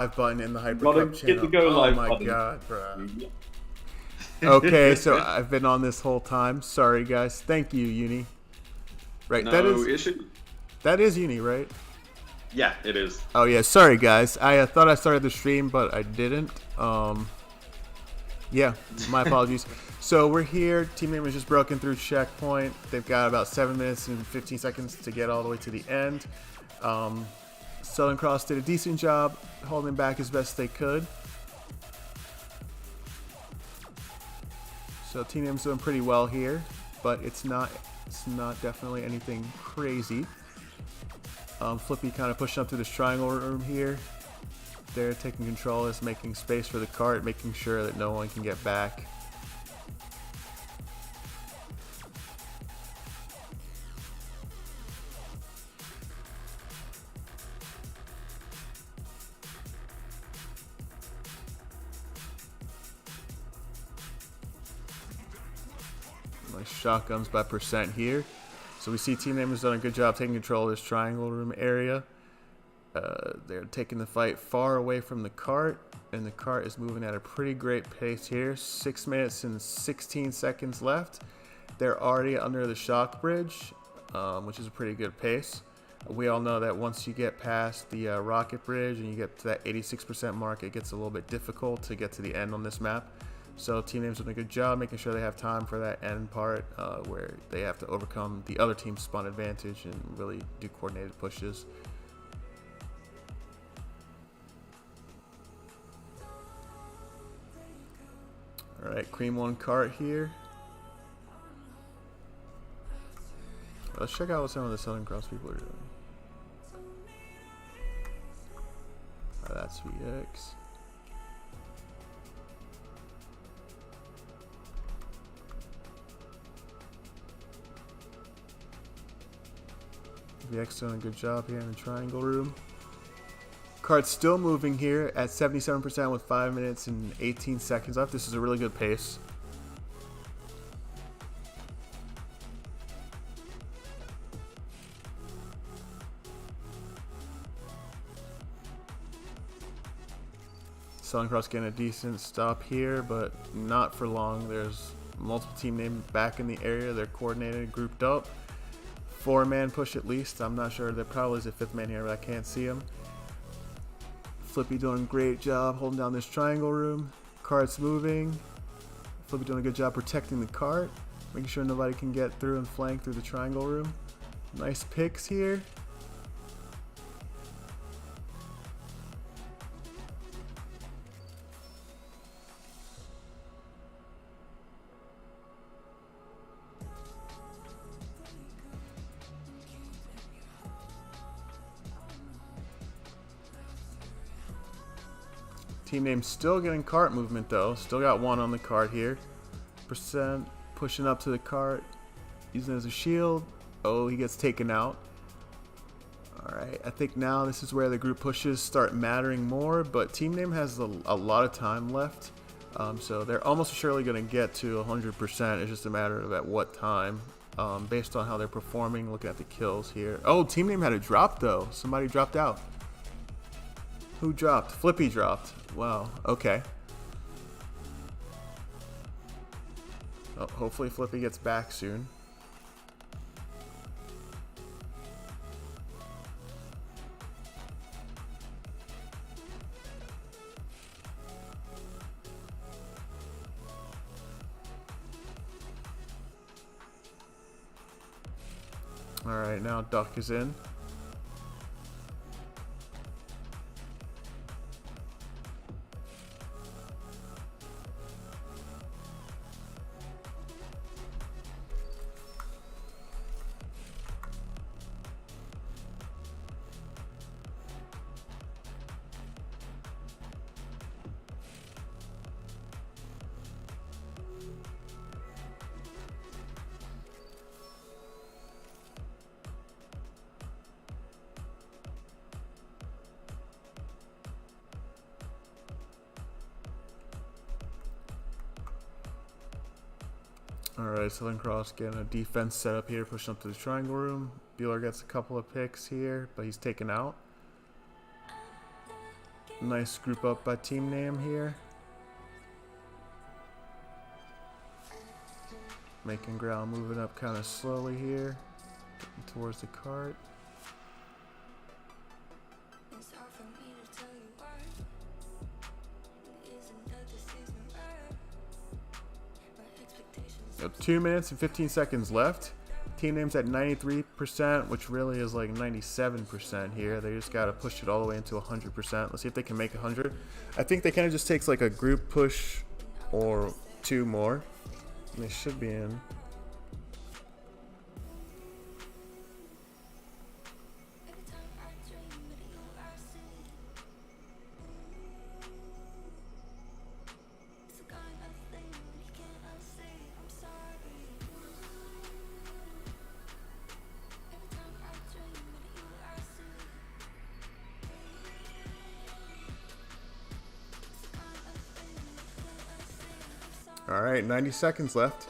live button in the Gotta Hypercup get the channel. go Oh live my button. god, bro. Okay, so I've been on this whole time. Sorry, guys. Thank you, Uni. Right, No issue. that is Uni, right? Yeah, it is. Oh yeah, sorry guys. I thought I started the stream, but I didn't. Yeah, my apologies. So we're here. Team name is just broken through checkpoint. They've got about 7 minutes and 15 seconds to get all the way to the end. Southern Cross did a decent job holding back as best they could. So team name's doing pretty well here, but it's not definitely anything crazy. Flippy kind of pushing up to this triangle room here. They're taking control of this, making space for the cart, making sure that no one can get back. Nice shotguns by percent here. So we see team name has done a good job taking control of this triangle room area. They're taking the fight far away from the cart, and the cart is moving at a pretty great pace here. 6 minutes and 16 seconds left. They're already under the shock bridge, which is a pretty good pace. We all know that once you get past the rocket bridge and you get to that 86% mark, it gets a little bit difficult to get to the end on this map. So team name's doing a good job making sure they have time for that end part where they have to overcome the other team's spawn advantage and really do coordinated pushes. Alright, cream one cart here. Let's check out what some of the Southern Cross people are doing. Oh, that's VX. VX doing a good job here in the triangle room. Cart's still moving here at 77% with 5 minutes and 18 seconds left. This is a really good pace. Southern Cross getting a decent stop here, but not for long. There's multiple team names back in the area. They're coordinated, grouped up. 4-man push at least. I'm not sure. There probably is a 5th man here, but I can't see him. Flippy doing a great job holding down this triangle room. Cart's moving. Flippy doing a good job protecting the cart, making sure nobody can get through and flank through the triangle room. Nice picks here. Team name still getting cart movement though. Still got one on the cart here. Percent pushing up to the cart, using it as a shield. Oh, he gets taken out. Alright, I think now this is where the group pushes start mattering more, but team name has a lot of time left. So they're almost surely going to get to 100%. It's just a matter of at what time. Based on how they're performing, looking at the kills here. Oh, team name had a drop though. Somebody dropped out. Who dropped? Flippy dropped. Wow, okay. Oh, hopefully Flippy gets back soon. Alright, now Duck is in. Alright, Southern Cross getting a defense set up here, pushing up to the triangle room. Bueller gets a couple of picks here, but he's taken out. Nice group up by team name here. Making ground, moving up kind of slowly here. Getting towards the cart. Yep, 2 minutes and 15 seconds left. Team name's at 93%, which really is like 97% here. They just got to push it all the way into 100%. Let's see if they can make 100. I think they kind of just takes like a group push or 2 more. And they should be in. All right, 90 seconds left.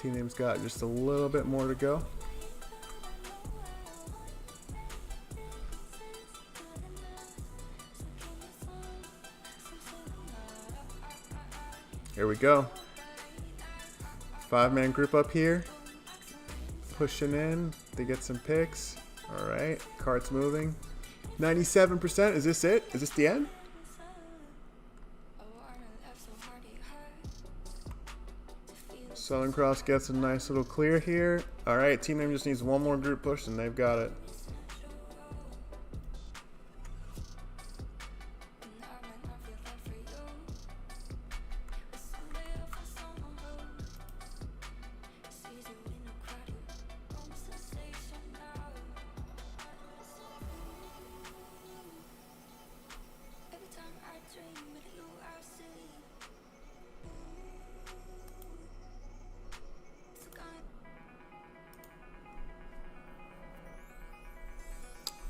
Team name's got just a little bit more to go. Here we go. 5-man group up here. Pushing in. They get some picks. All right, cart's moving. 97%. Is this it? Is this the end? Southern Cross gets a nice little clear here. All right, team name just needs one more group push and they've got it.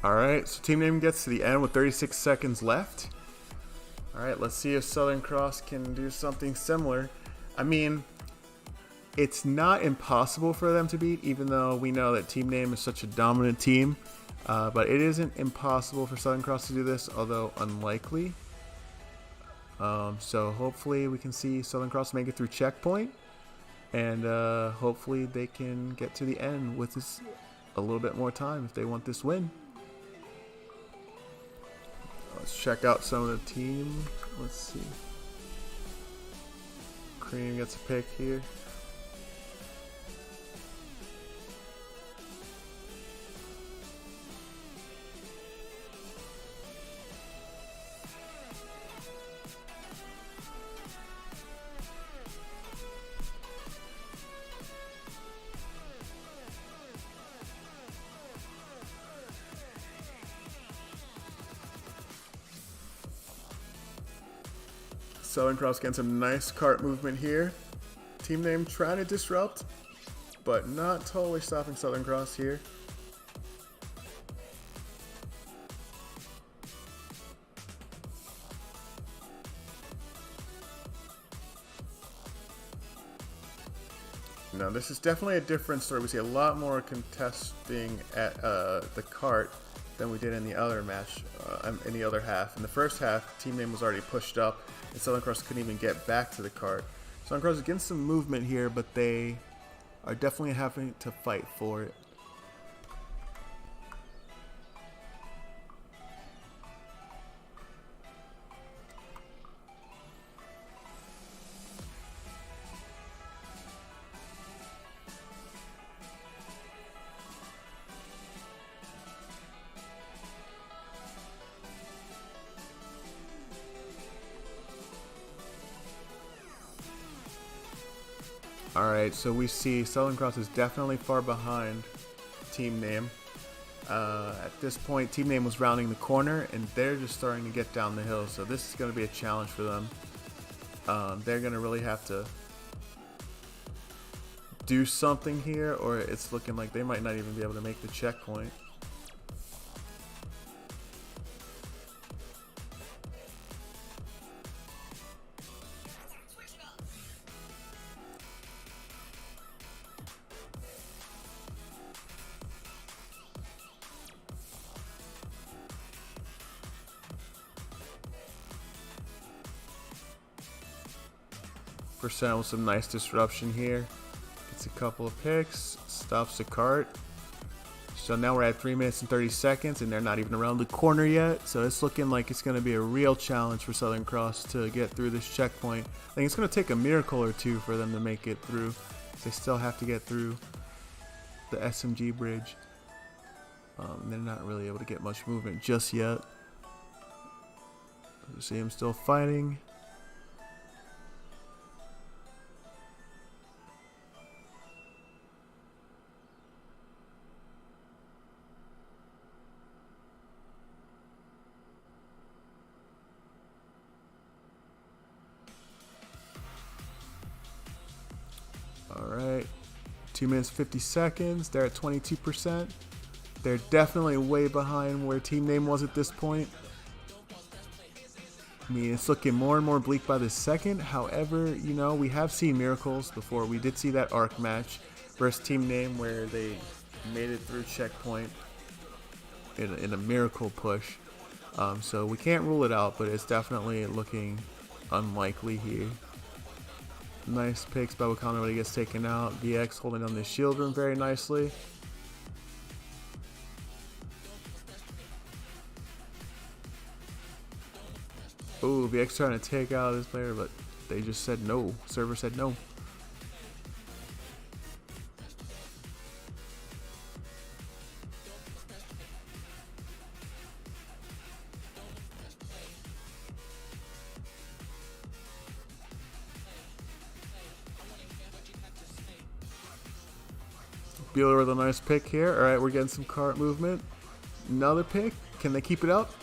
All right, so team name gets to the end with 36 seconds left. All right, let's see if Southern Cross can do something similar. I mean, it's not impossible for them to beat, even though we know that team name is such a dominant team. But it isn't impossible for Southern Cross to do this, although unlikely. So hopefully we can see Southern Cross make it through checkpoint. And hopefully they can get to the end with this a little bit more time if they want this win. Let's check out some of the team. Let's see. Cream gets a pick here. Southern Cross getting some nice cart movement here. Team name trying to disrupt, but not totally stopping Southern Cross here. Now this is definitely a different story. We see a lot more contesting at the cart than we did in the other match, in the other half. In the first half, team name was already pushed up, and Southern Cross couldn't even get back to the cart. Southern Cross is getting some movement here, but they are definitely having to fight for it. Alright, so we see Southern Cross is definitely far behind team name. At this point, team name was rounding the corner, and they're just starting to get down the hill, so this is going to be a challenge for them. They're going to really have to do something here, or it's looking like they might not even be able to make the checkpoint. Percent with some nice disruption here. Gets a couple of picks. Stops the cart. So now we're at 3 minutes and 30 seconds, and they're not even around the corner yet. So it's looking like it's going to be a real challenge for Southern Cross to get through this checkpoint. I think it's going to take a miracle or two for them to make it through. They still have to get through the SMG bridge. They're not really able to get much movement just yet. You see him still fighting. Alright, 2 minutes 50 seconds. They're at 22%. They're definitely way behind where team name was at this point. I mean, it's looking more and more bleak by the second. However, you know, we have seen miracles before. We did see that ARC match versus team name where they made it through checkpoint in a miracle push. So we can't rule it out, but it's definitely looking unlikely here. Nice picks by Wakanda when he gets taken out. VX holding on the shield room very nicely. Ooh, VX trying to take out this player, but they just said no. Server said no. Bueller with a nice pick here. All right, we're getting some cart movement. Another pick. Can they keep it up?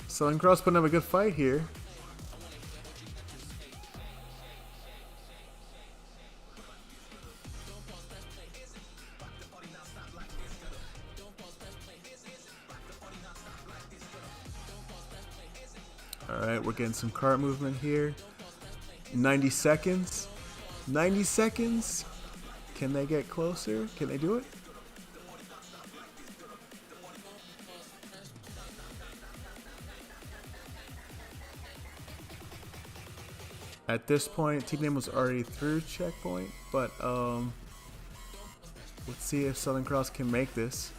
Southern Cross putting up a good fight here. All right, we're getting some cart movement here. 90 seconds. 90 seconds. Can they get closer? Can they do it? At this point, team name was already through checkpoint, but let's see if Southern Cross can make this.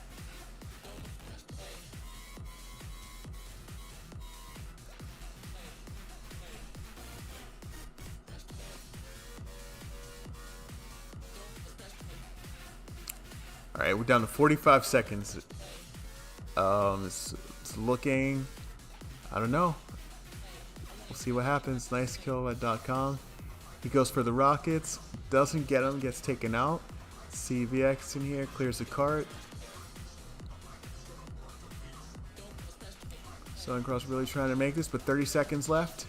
All right, we're down to 45 seconds. It's looking, I don't know. We'll see what happens. Nice kill at .com. He goes for the rockets. Doesn't get him. Gets taken out. CVX in here. Clears the cart. Southern Cross really trying to make this, but 30 seconds left.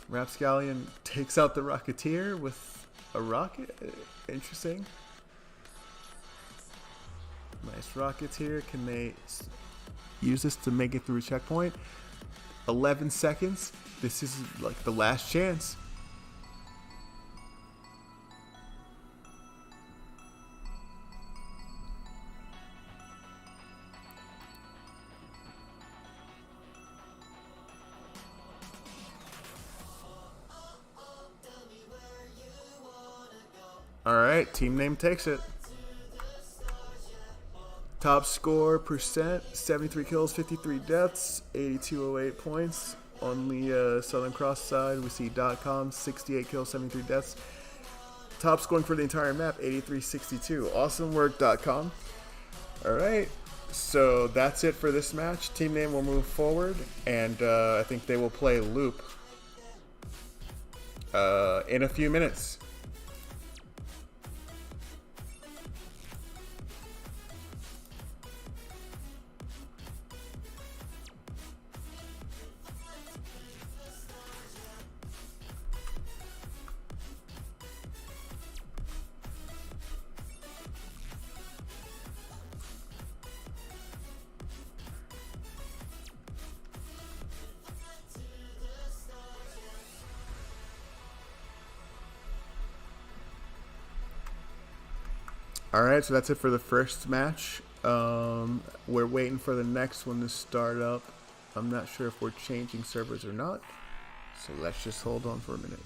Rapscallion takes out the Rocketeer with a rocket. Interesting. Nice rockets here. Can they use this to make it through checkpoint? 11 seconds. This is like the last chance. All right, team name takes it. Top score percent, 73 kills, 53 deaths, 8208 points. On the Southern Cross side, we see .com, 68 kills, 73 deaths. Top scoring for the entire map, 8362. Awesome work, .com. All right, so that's it for this match. Team name will move forward, and I think they will play Loop in a few minutes. Alright, so that's it for the first match. We're waiting for the next one to start up. I'm not sure if we're changing servers or not, so let's just hold on for a minute.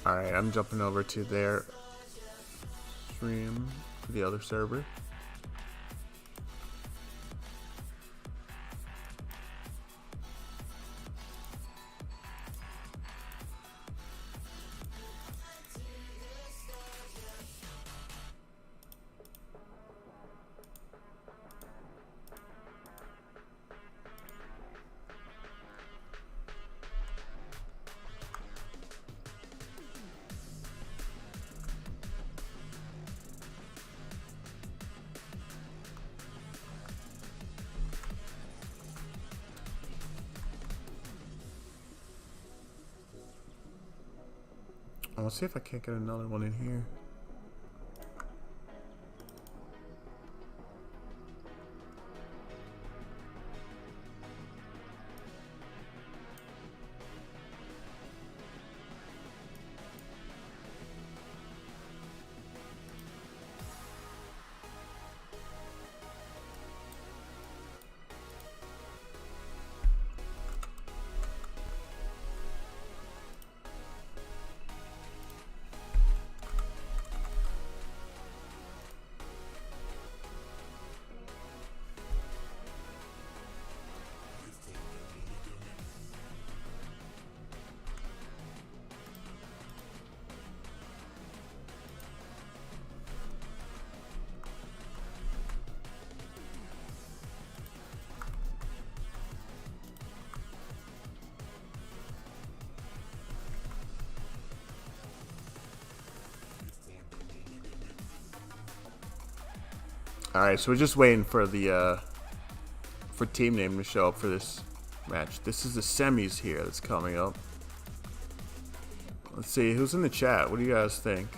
Alright, I'm jumping over to their stream, to the other server. Let's see if I can't get another one in here. Alright, so we're just waiting for the for team name to show up for this match. This is the semis here that's coming up. Let's see, who's in the chat? What do you guys think?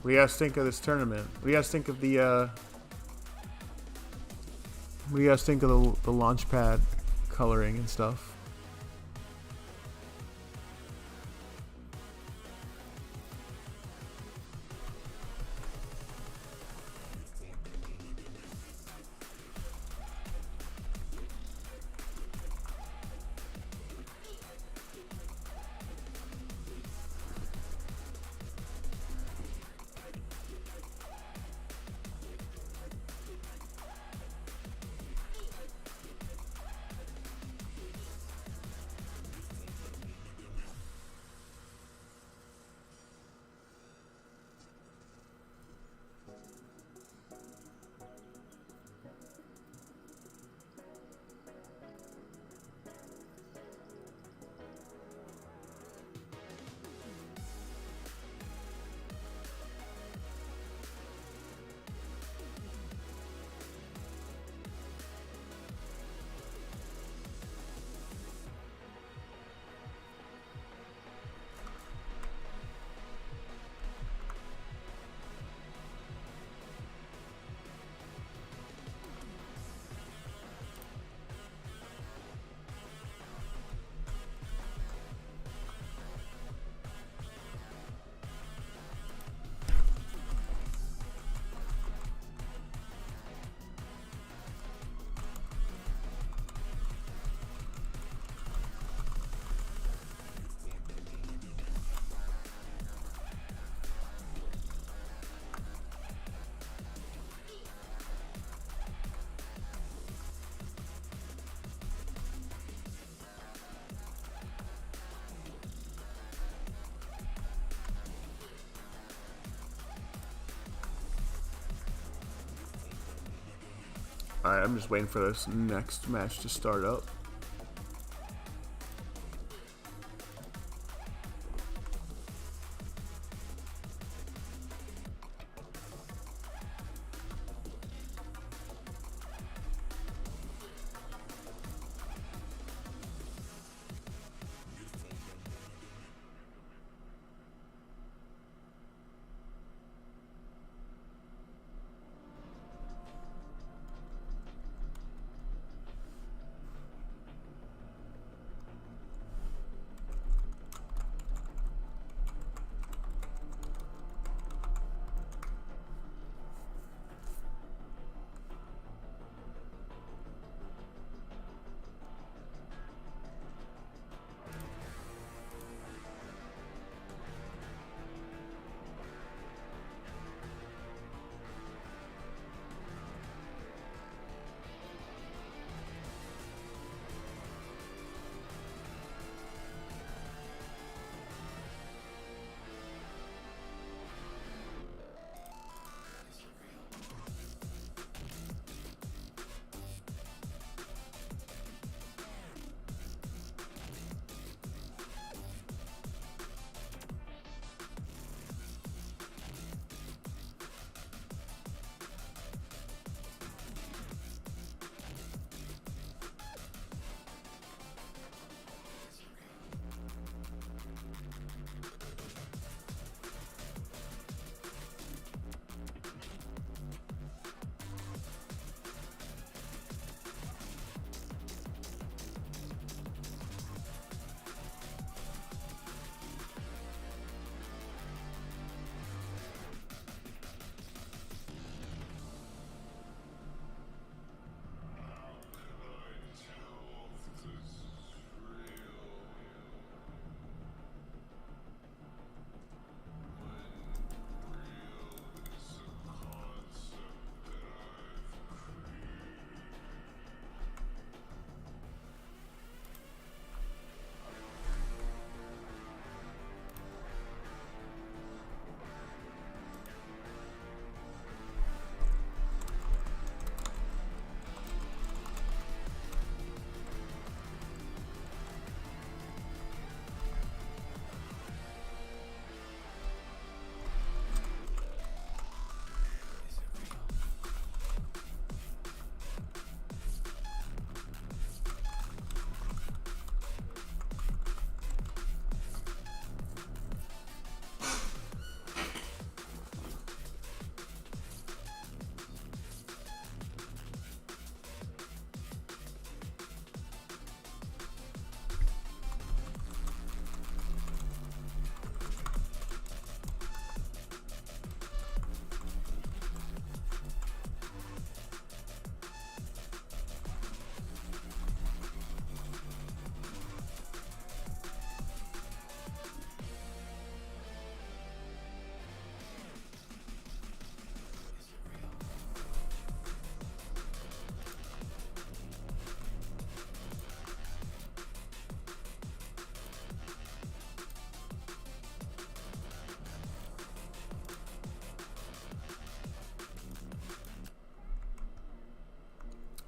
What do you guys think of this tournament? What do you guys think of the what do you guys think of the Launchpad coloring and stuff? Alright, I'm just waiting for this next match to start up.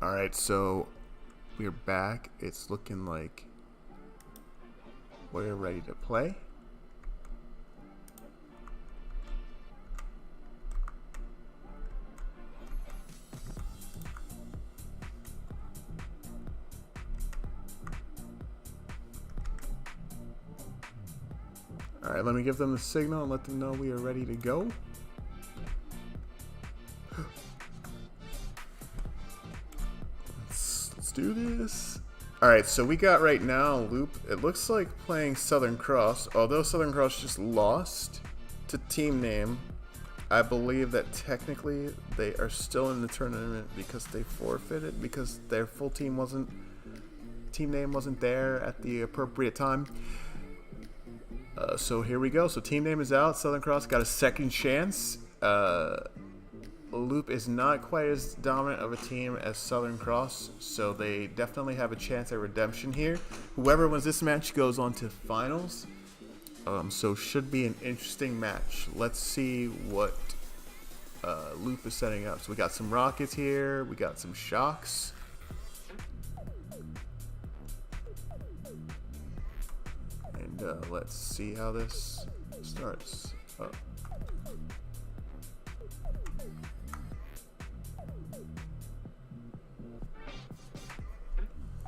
Alright, so we're back. It's looking like we're ready to play. Alright, let me give them the signal and let them know we are ready to go. Let's do this. Alright, so we got right now Loop. It looks like playing Southern Cross. Although Southern Cross just lost to Team Name, I believe that technically they are still in the tournament because they forfeited because their full team wasn't, Team Name wasn't there at the appropriate time. So here we go. So Team Name is out. Southern Cross got a second chance. Loop is not quite as dominant of a team as Southern Cross, so they definitely have a chance at redemption here. Whoever wins this match goes on to finals. So should be an interesting match. Let's see what Loop is setting up. So we got some rockets here. We got some shocks. And let's see how this starts. Oh.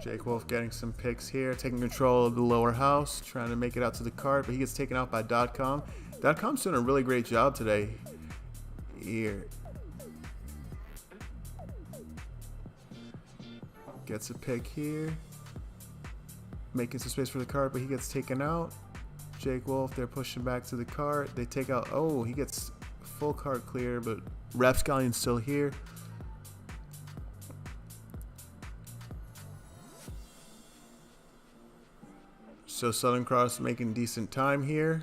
Jake Wolf getting some picks here, taking control of the lower house, trying to make it out to the cart, but he gets taken out by .com. .com's doing a really great job today. Here. Gets a pick here. Making some space for the cart, but he gets taken out. Jake Wolf, they're pushing back to the cart. They take out, oh, he gets full cart clear, but Rapscallion's still here. So Southern Cross making decent time here,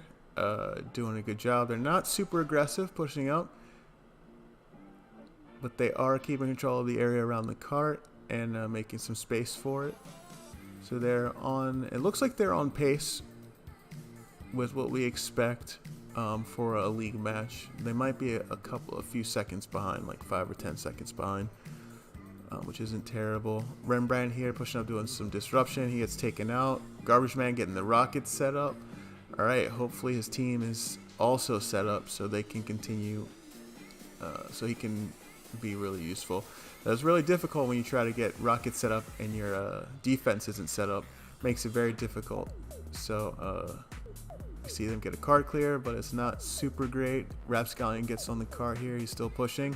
doing a good job. They're not super aggressive pushing up, but they are keeping control of the area around the cart and making some space for it. So they're on, it looks like they're on pace with what we expect for a league match. They might be a few seconds behind, like 5 or 10 seconds behind. Which isn't terrible. Rembrandt here pushing up, doing some disruption. He gets taken out. Garbage Man getting the rockets set up. All right, hopefully his team is also set up so they can continue, so he can be really useful. That's really difficult when you try to get rockets set up and your defense isn't set up. Makes it very difficult. So you see them get a cart clear, but it's not super great. Rapscallion gets on the cart here. He's still pushing.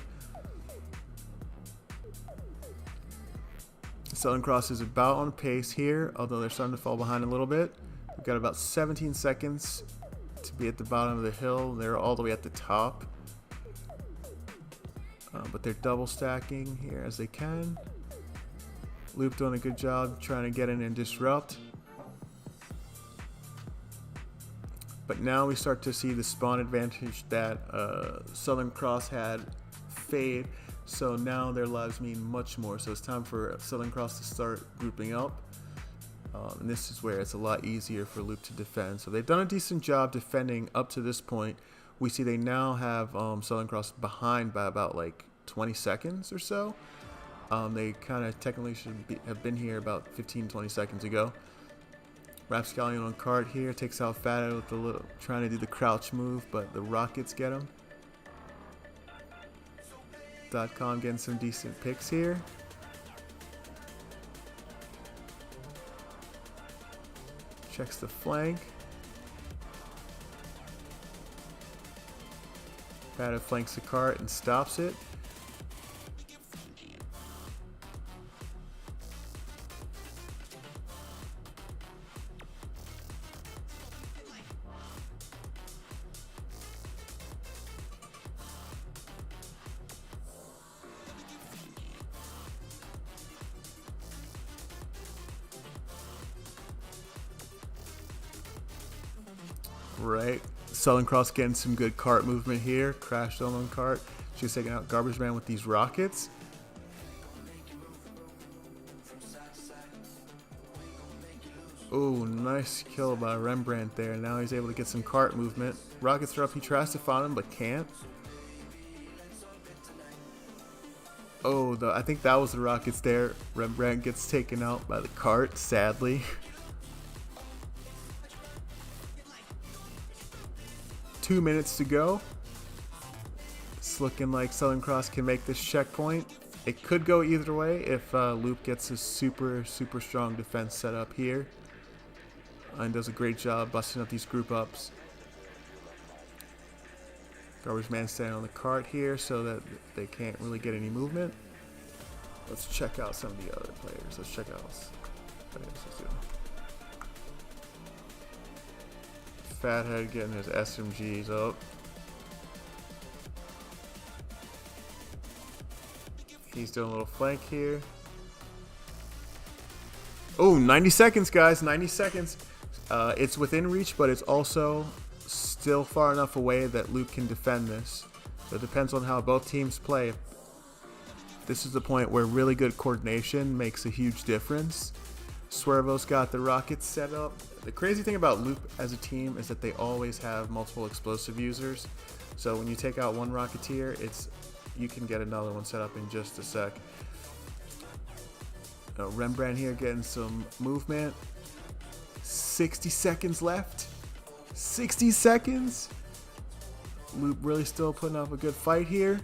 Southern Cross is about on pace here, although they're starting to fall behind a little bit. We've got about 17 seconds to be at the bottom of the hill. They're all the way at the top. But they're double stacking here as they can. Loop doing a good job trying to get in and disrupt. But now we start to see the spawn advantage that Southern Cross had fade. So now their lives mean much more. So it's time for Southern Cross to start grouping up. And this is where it's a lot easier for Loop to defend. So they've done a decent job defending up to this point. We see they now have Southern Cross behind by about like 20 seconds or so. They kind of technically should have been here about 15-20 seconds ago. Rapscallion on cart here, takes out Fathead with the little, trying to do the crouch move, but the rockets get him. .com getting some decent picks here. Checks the flank. Fathead flanks the cart and stops it. Right. Southern Cross getting some good cart movement here. Crashed on cart. She's taking out Garbage Man with these rockets. Oh, nice kill by Rembrandt there. Now he's able to get some cart movement. Rockets are up. He tries to find him, but can't. Oh, I think that was the rockets there. Rembrandt gets taken out by the cart, sadly. 2 minutes to go. It's looking like Southern Cross can make this checkpoint. It could go either way if Loop gets a super strong defense set up here and does a great job busting up these group ups. Garbage Man standing on the cart here so that they can't really get any movement. Let's check out some of the other players. Let's check out players. Let's do it. Fathead getting his SMGs up. He's doing a little flank here. Oh, 90 seconds, guys. 90 seconds. It's within reach, but it's also still far enough away that Luke can defend this. So it depends on how both teams play. This is the point where really good coordination makes a huge difference. Swervo's got the rockets set up. The crazy thing about Loop as a team is that they always have multiple explosive users. So when you take out one Rocketeer, you can get another one set up in just a sec. Rembrandt here getting some movement. 60 seconds left. 60 seconds. Loop really still putting up a good fight here.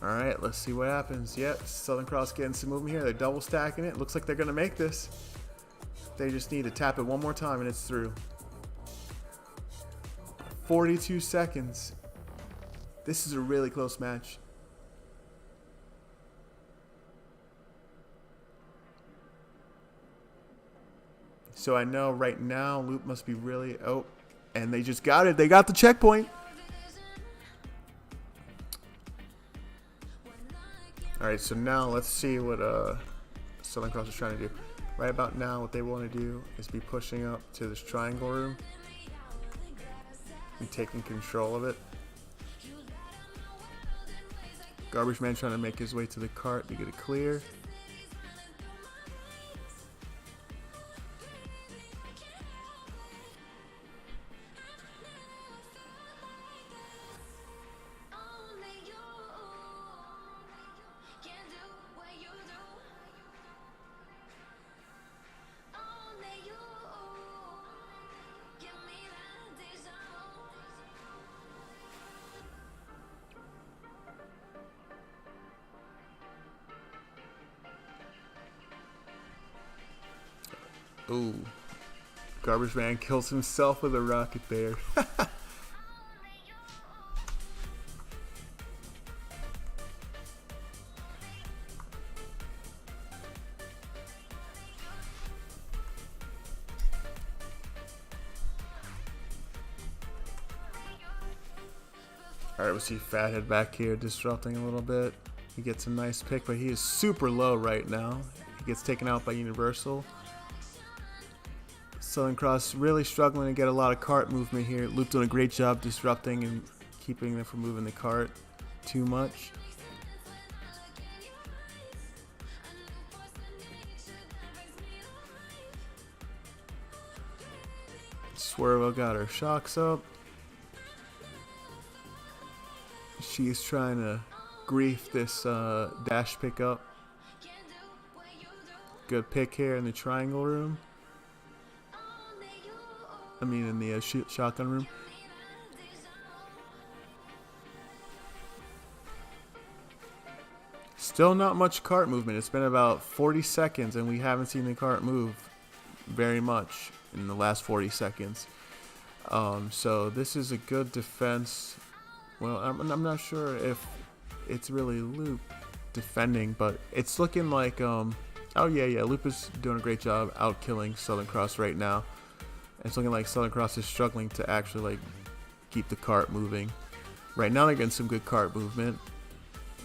Alright, let's see what happens. Yep, Southern Cross getting some movement here. They're double stacking it. Looks like they're going to make this. They just need to tap it one more time and it's through. 42 seconds. This is a really close match. So I know right now Loop must be really... Oh, and they just got it. They got the checkpoint. Alright, so now let's see what Southern Cross is trying to do. Right about now, what they want to do is be pushing up to this triangle room and taking control of it. Garbage Man trying to make his way to the cart to get it clear. Ooh. Garbage Man kills himself with a rocket there. Alright, we see Fathead back here disrupting a little bit. He gets a nice pick, but he is super low right now. He gets taken out by Universal. Southern Cross really struggling to get a lot of cart movement here. Loop doing a great job disrupting and keeping them from moving the cart too much. Swervo got her shocks up. She's trying to grief this dash pickup. Good pick here in the triangle room. I mean in the shotgun room. Still not much cart movement. It's been about 40 seconds and we haven't seen the cart move very much in the last 40 seconds. So this is a good defense. Well, I'm not sure if it's really Loop defending, but it's looking like, oh yeah, Loop is doing a great job out killing Southern Cross right now. It's looking like Southern Cross is struggling to actually like keep the cart moving. Right now they're getting some good cart movement.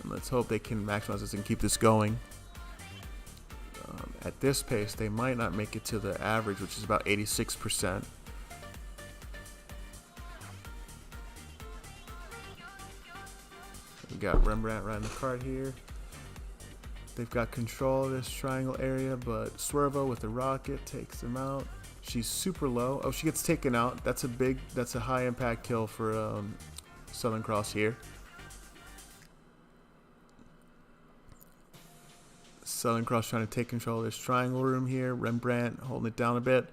And let's hope they can maximize this and keep this going. At this pace, they might not make it to the average, which is about 86%. We got Rembrandt riding the cart here. They've got control of this triangle area, but Swervo with the rocket takes them out. She's super low. Oh, she gets taken out. That's a high impact kill for Southern Cross here. Southern Cross trying to take control of this triangle room here. Rembrandt holding it down a bit.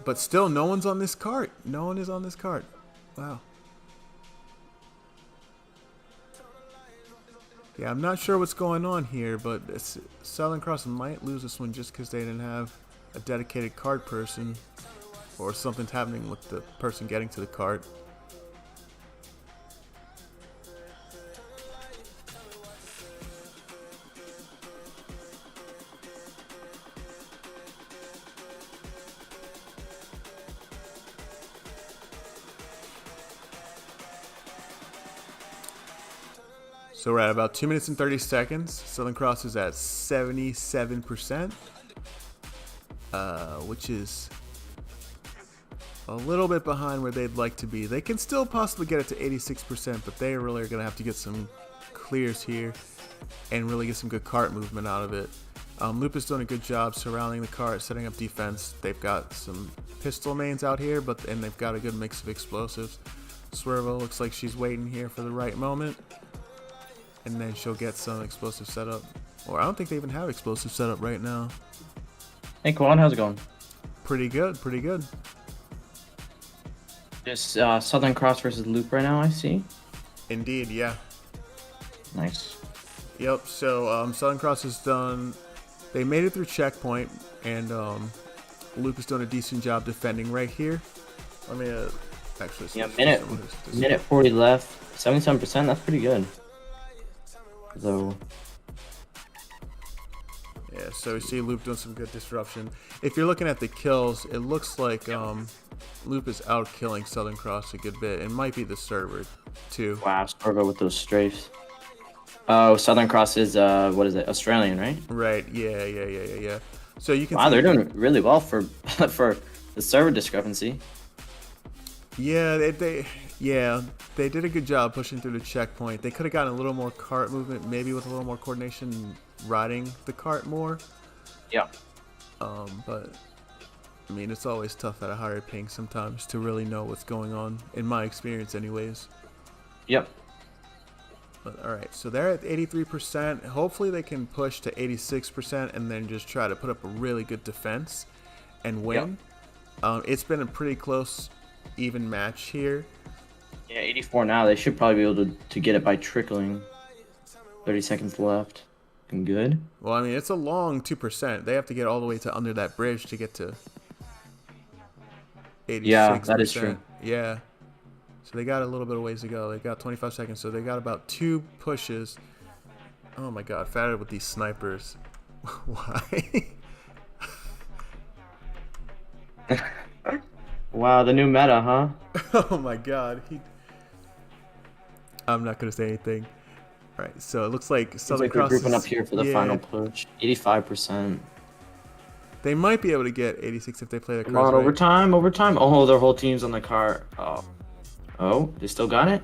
But still, no one's on this cart. No one is on this cart. Wow. Yeah, I'm not sure what's going on here, but Southern Cross might lose this one just because they didn't have a dedicated cart person, or something's happening with the person getting to the cart. So we're at about 2 minutes and 30 seconds. Southern Cross is at 77%. Which is a little bit behind where they'd like to be. They can still possibly get it to 86%, but they really are going to have to get some clears here and really get some good cart movement out of it. Loop is doing a good job surrounding the cart, setting up defense. They've got some pistol mains out here, and they've got a good mix of explosives. Swervo looks like she's waiting here for the right moment, and then she'll get some explosive setup. Or I don't think they even have explosive setup right now. Hey, Quad, how's it going? Pretty good, pretty good. Just Southern Cross versus Loop right now, I see. Indeed, yeah. Nice. Yep, so Southern Cross is done. They made it through checkpoint, and Loop is doing a decent job defending right here. Let me actually... Yeah, minute 40 left. 77%, that's pretty good. Though... Yeah, so we see Loop doing some good disruption. If you're looking at the kills, it looks like Loop is out killing Southern Cross a good bit. It might be the server, too. Wow, Swervo with those strafes. Oh, Southern Cross is, what is it, Australian, right? Right, yeah. So you can wow, see... they're doing really well for for the server discrepancy. Yeah, they did a good job pushing through the checkpoint. They could have gotten a little more cart movement, maybe with a little more coordination riding the cart more. Yeah. But I mean, it's always tough at a higher ping sometimes to really know what's going on, in my experience anyways. Yep. But all right, so they're at 83%. Hopefully they can push to 86% and then just try to put up a really good defense and win. Yep. It's been a pretty close, even match here. Yeah, 84 now. They should probably be able to get it by trickling. 30 seconds left. Looking good. Well, I mean, it's a long 2%. They have to get all the way to under that bridge to get to 86%. Yeah, that is true. Yeah. So they got a little bit of ways to go. They got 25 seconds, so they got about 2 pushes. Oh my god, Fatter with these snipers. Why? Wow, the new meta, huh? Oh my god. I'm not going to say anything. All right, so it looks like Southern Cross we're grouping up here for the final push. 85%. They might be able to get 86 if they play the Come on, overtime. Oh, their whole team's on the cart. Oh, they still got it?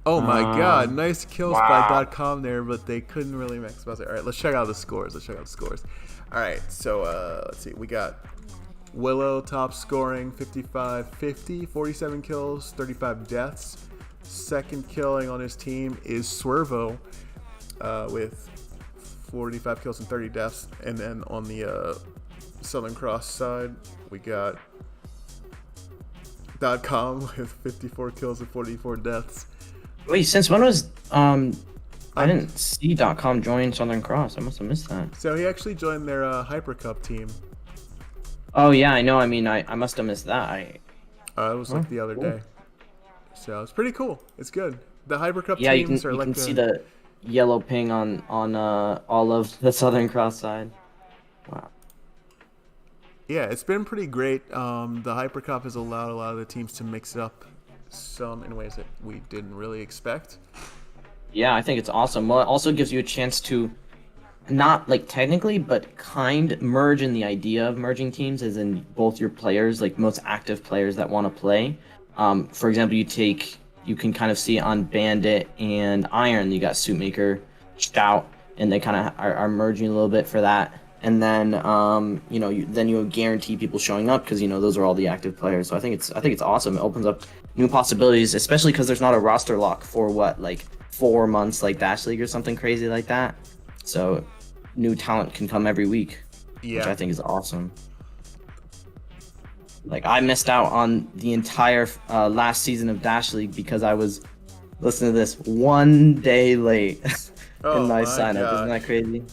Oh my god, nice kills by .com there, but they couldn't really max out. All right, let's check out the scores. All right, so let's see. We got Willow top scoring 55-50, 47 kills, 35 deaths. Second killing on his team is Swervo with 45 kills and 30 deaths. And then on the Southern Cross side, we got .com with 54 kills and 44 deaths. Wait, since when was I didn't see .com join Southern Cross. I must have missed that. So he actually joined their Hypercup team. Oh yeah, I know. I mean, I must have missed that. It was like the other day. So it's pretty cool. It's good. The Hypercup teams are you like can see the yellow ping on all of the Southern Cross side. Wow. Yeah, it's been pretty great. The Hypercup has allowed a lot of the teams to mix it up some in ways that we didn't really expect. Yeah, I think it's awesome. Well, it also gives you a chance to not like technically, but merge in the idea of merging teams, as in both your players, like most active players that want to play. For example, you can kind of see on Bandit and Iron, you got Suitmaker, Stout, and they kind of are merging a little bit for that. And then then you guarantee people showing up because those are all the active players. So I think it's awesome. It opens up new possibilities, especially because there's not a roster lock for 4 months like Dash League or something crazy like that. So new talent can come every week, which I think is awesome. Like, I missed out on the entire last season of Dash League because I was, listen to this, 1 day late in my sign-up. Isn't that crazy?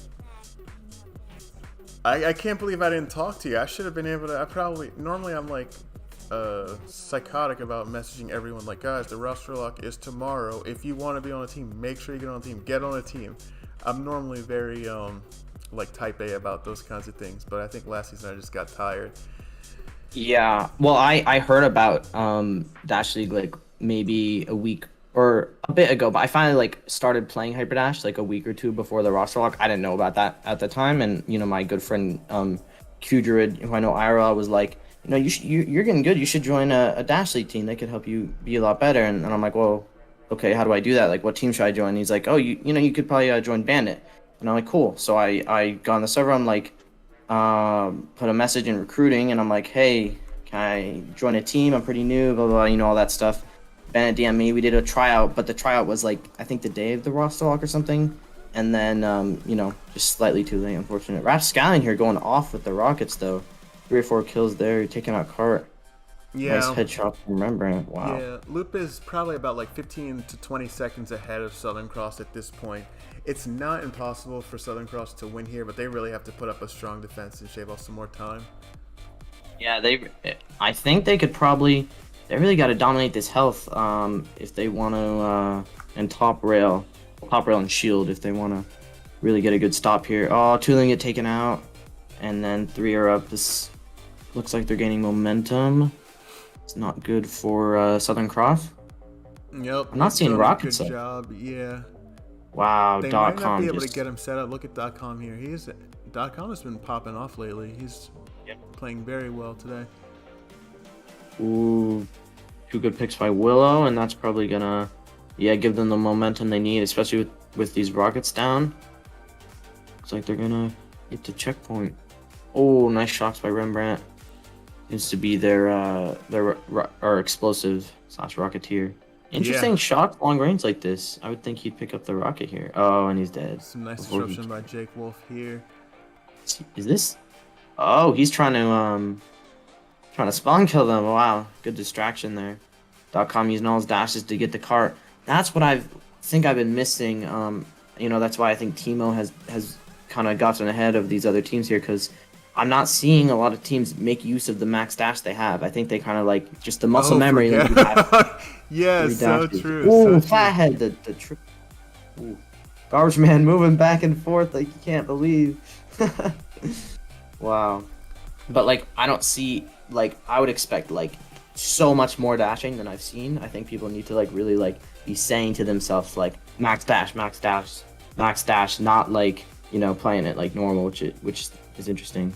I can't believe I didn't talk to you. I should have been able to. Normally I'm like psychotic about messaging everyone like, guys, the roster lock is tomorrow. If you want to be on a team, make sure you get on a team. Get on a team. I'm normally very like type A about those kinds of things, but I think last season I just got tired. Yeah, well, I heard about Dash League like maybe a week or a bit ago, but I finally started playing Hyperdash like a week or two before the roster lock. I didn't know about that at the time, and my good friend Q-Druid, who I know IRL, was like, you're getting good. You should join a Dash League team. They could help you be a lot better. And I'm like, well, okay, how do I do that? Like, what team should I join? And he's like, oh, you could probably join Bandit. And I'm like, cool. So I got on the server. I'm like, put a message in recruiting, and I'm like, hey, can I join a team? I'm pretty new, blah, blah, blah, you know, all that stuff. Bennett DM me. We did a tryout, but the tryout was like, I think the day of the roster lock or something. And then, you know, just slightly too late, unfortunate. Rapscallion here going off with the Rockets, though. 3 or 4 kills there, taking out Cart. Yeah. Nice headshot from Rembrandt. Wow. Yeah, Loop is probably about like 15 to 20 seconds ahead of Southern Cross at this point. It's not impossible for Southern Cross to win here, but they really have to put up a strong defense and shave off some more time. Yeah, I think they could probably. They really got to dominate this health if they want to, and top rail and shield if they want to really get a good stop here. Oh, 2 of them get taken out, and then 3 are up. This looks like they're gaining momentum. It's not good for Southern Cross. Yep. I'm not seeing Rockets. Good job. Yeah. Wow, They might not .com be able just... to get him set up. Look at .com here. .com has been popping off lately. He's playing very well today. Ooh, 2 good picks by Willow, and that's probably gonna, give them the momentum they need, especially with these Rockets down. Looks like they're gonna get to checkpoint. Oh, nice shots by Rembrandt. Seems to be their explosive / Rocketeer. Interesting shot long range like this. I would think he'd pick up the rocket here. Oh, and he's dead. Some nice disruption by Jake Wolf here. Is this? Oh, he's trying to spawn kill them. Wow, good distraction there. .com using all his dashes to get the cart. That's what I think I've been missing. You know, that's why I think TIMO has kind of gotten ahead of these other teams here, because I'm not seeing a lot of teams make use of the max dash they have. I think they kind of like just the muscle memory. That you have. Yeah, so true. Ooh, Fathead, the trick. Garbage Man moving back and forth like you can't believe. Wow. But like I don't see, like I would expect like so much more dashing than I've seen. I think people need to like really like be saying to themselves like max dash, max dash, max dash, not like, you know, playing it like normal, which is interesting.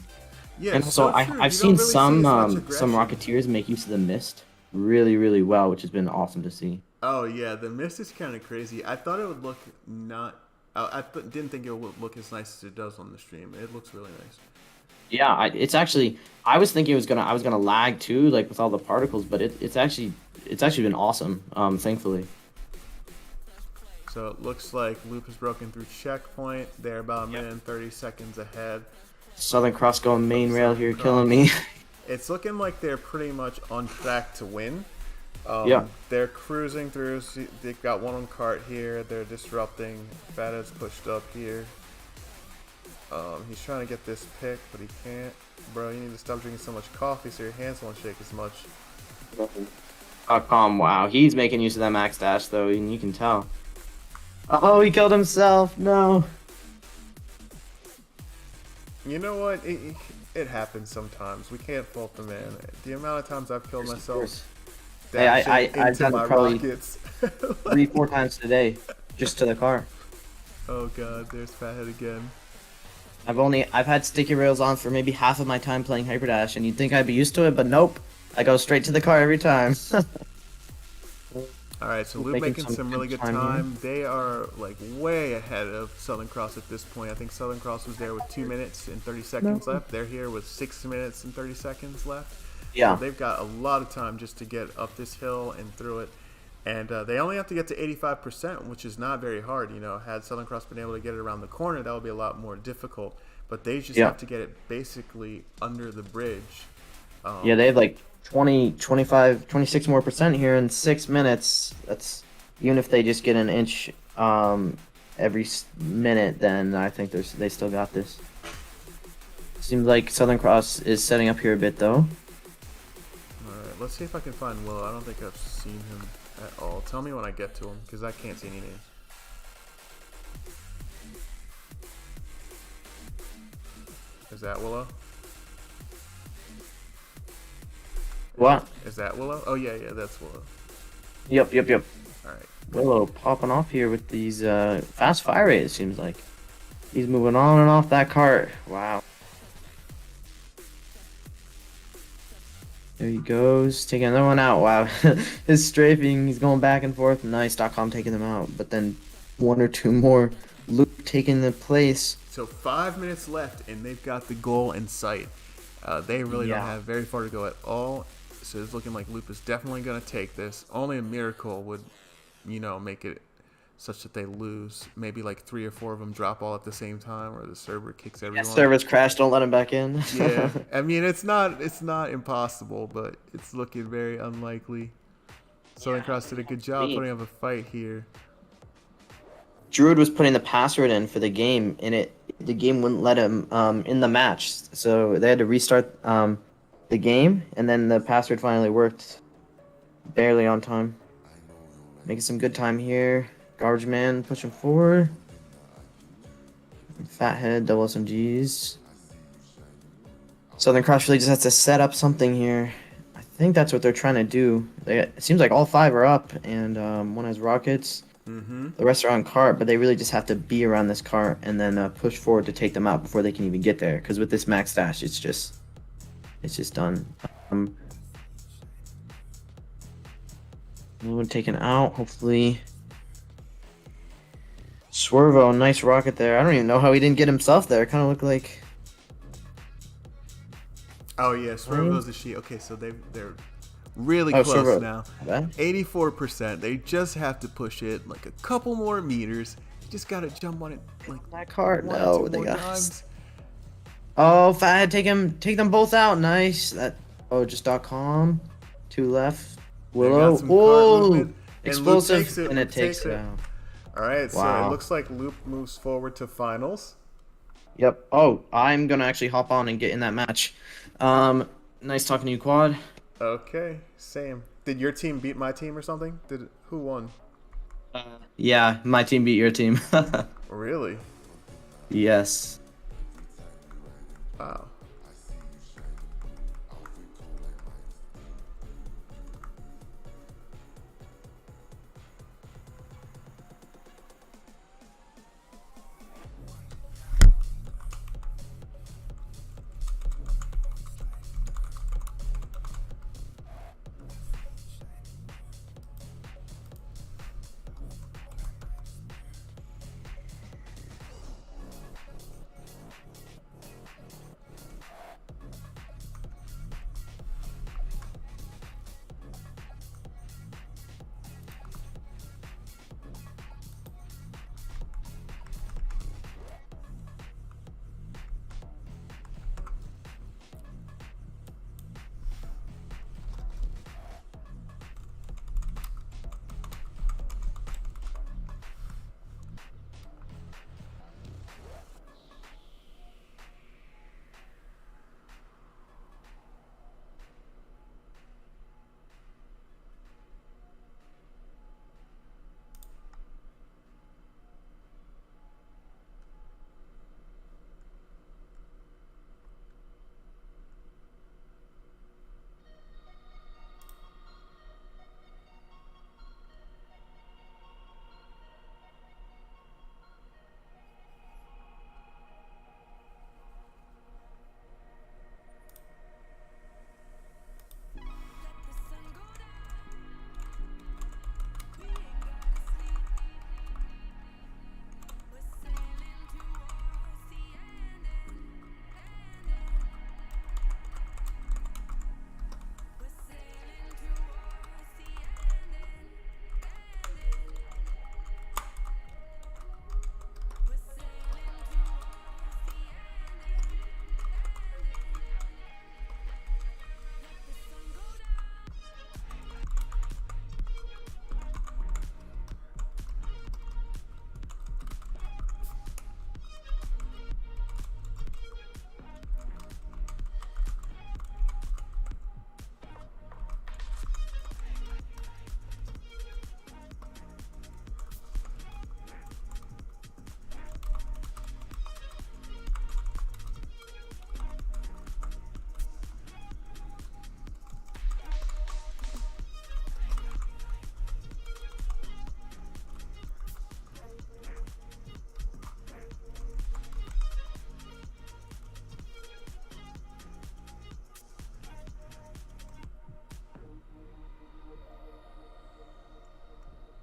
Yeah, and also I've seen really some Rocketeers make use of the mist really well, which has been awesome to see. Oh yeah, the mist is kind of crazy. I thought it would look not. Didn't think it would look as nice as it does on the stream. It looks really nice. Yeah, it's actually. I was thinking I was gonna lag too, like with all the particles, but it's actually been awesome. Thankfully. So it looks like Loop has broken through checkpoint. They're about a minute and 30 seconds ahead. Southern Cross going main rail here, killing me. It's looking like they're pretty much on track to win. They're cruising through. They've got one on cart here. They're disrupting. Fathead's pushed up here. He's trying to get this pick, but he can't. Bro, you need to stop drinking so much coffee so your hands won't shake as much. Wow, he's making use of that max dash though, and you can tell. Oh, he killed himself. No. You know what? It happens sometimes. We can't fault the man. The amount of times I've killed myself. Hey, I've done it probably 3-4 times today, just to the car. Oh god, there's Fathead again. I've had sticky rails on for maybe half of my time playing Hyperdash, and you'd think I'd be used to it, but nope. I go straight to the car every time. Alright, so Loop making some really good time. They are like way ahead of Southern Cross at this point. I think Southern Cross was there with 2 minutes and 30 seconds left. They're here with 6 minutes and 30 seconds left. Yeah. So they've got a lot of time just to get up this hill and through it. And they only have to get to 85%, which is not very hard. You know, had Southern Cross been able to get it around the corner, that would be a lot more difficult. But they just have to get it basically under the bridge. Yeah, they have like 20, 25, 26 more % here in 6 minutes. That's even if they just get an inch every minute, then I think they still got this. Seems like Southern Cross is setting up here a bit though. Alright, let's see if I can find Willow. I don't think I've seen him at all. Tell me when I get to him, because I can't see any names. Is that Willow? What? Is that Willow? Oh yeah, that's Willow. Yep. Alright. Willow popping off here with these fast fire rates, it seems like. He's moving on and off that cart. Wow. There he goes, taking another one out. Wow. His strafing, he's going back and forth. Nice. .com taking them out. But then 1 or 2 more Luke taking the place. So 5 minutes left, and they've got the goal in sight. They really don't Yeah. have very far to go at all. So it's looking like Loop is definitely going to take this. Only a miracle would, make it such that they lose. Maybe like 3 or 4 of them drop all at the same time, or the server kicks everyone. Servers crash. Don't let him back in. Yeah, I mean it's not impossible, but it's looking very unlikely. Southern Cross did a good job putting up a fight here. Druid was putting the password in for the game, and the game wouldn't let him in the match, so they had to restart the game, and then the password finally worked, barely on time. Making some good time here. Garbage Man pushing forward. Fathead, double SMGs. Southern Cross really just has to set up something here. I think that's what they're trying to do. It seems like all 5 are up, and one has rockets. Mm-hmm. The rest are on cart, but they really just have to be around this cart and then push forward to take them out before they can even get there. Because with this max dash, it's just done. Anyone taken out? Hopefully. Swervo, nice rocket there. I don't even know how he didn't get himself there. Kind of looked like. Oh yeah, Swervo's the sheet. Okay, so they're really close Swervo. now. 84%. They just have to push it like a couple more meters. You just gotta jump on it like That cart. one or No, two they more got. times. Oh, Fathead, take them both out. Nice. Just .com. 2 left. Willow. got some cart Whoa. movement, and Luke Explosive. takes it, And it Luke takes takes it it. out. All right, so Wow. it looks like Loop moves forward to finals. Yep. Oh, I'm gonna actually hop on and get in that match. Nice talking to you, Quad. Okay, same. Did your team beat my team or something? Who won? Yeah, my team beat your team. Really? Yes. Wow.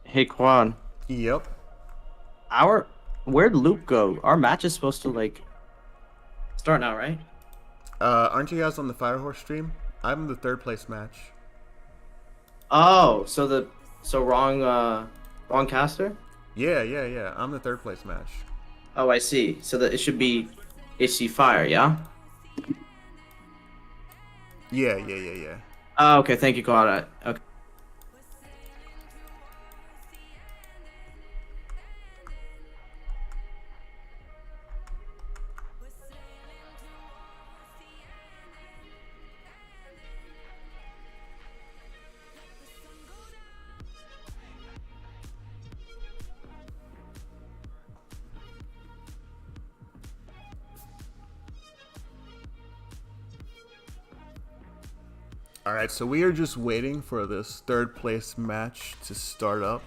Hey, Quad. Yep. Our Where'd Luke go? Our match is supposed to like start now, right? Aren't you guys on the FireHorse stream? I'm the third place match. Oh, so wrong caster? Yeah. I'm the third place match. Oh, I see. So that it should be HC Fire, yeah? Yeah. Oh, okay, thank you, Claudia. Okay. All right, so we are just waiting for this third place match to start up.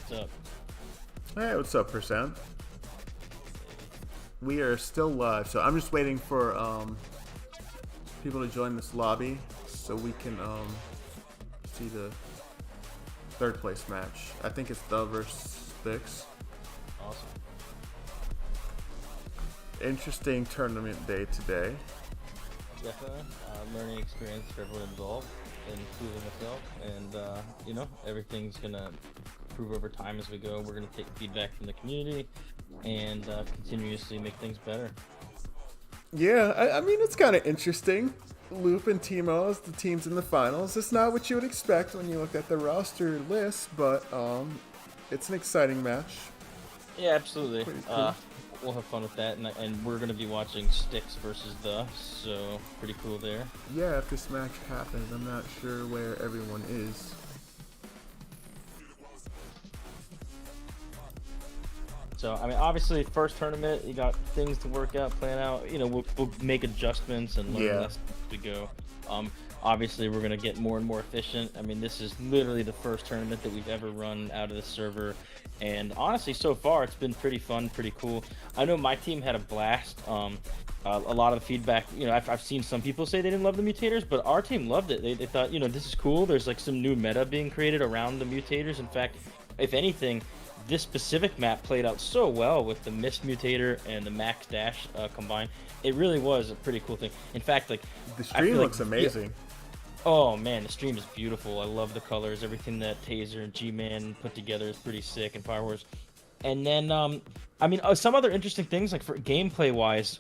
What's up? Hey, what's up, Percent? We are still live, so I'm just waiting for people to join this lobby so we can see the third place match. I think it's the versus Sticks. Awesome. Interesting tournament day today. Definitely. Learning experience for everyone involved and improving myself. And, you know, everything's going to improve over time as we go. We're going to take feedback from the community and continuously make things better. Yeah, I mean, it's kind of interesting. Loop and TIMO as the teams in the finals. It's not what you would expect when you look at the roster list, but it's an exciting match. Yeah, absolutely. Pretty cool. We'll have fun with that, and we're going to be watching Sticks versus so pretty cool there. Yeah, if this match happens, I'm not sure where everyone is. So, I mean, obviously, first tournament, you got things to work out, plan out. You know, we'll make adjustments and learn lessons as we go. Obviously, we're going to get more and more efficient. I mean, this is literally the first tournament that we've ever run out of the server. And honestly, so far, it's been pretty fun, pretty cool. I know my team had a blast. A lot of the feedback, you know, I've seen some people say they didn't love the mutators, but our team loved it. They thought, you know, this is cool. There's like some new meta being created around the mutators. In fact, if anything, this specific map played out so well with the Mist Mutator and the Max Dash combined. It really was a pretty cool thing. In fact, like the stream looks amazing. Yeah, oh man, the stream is beautiful. I love the colors. Everything that Taser and G-Man put together is pretty sick, and FireHorse. And then, I mean, some other interesting things, like for gameplay-wise,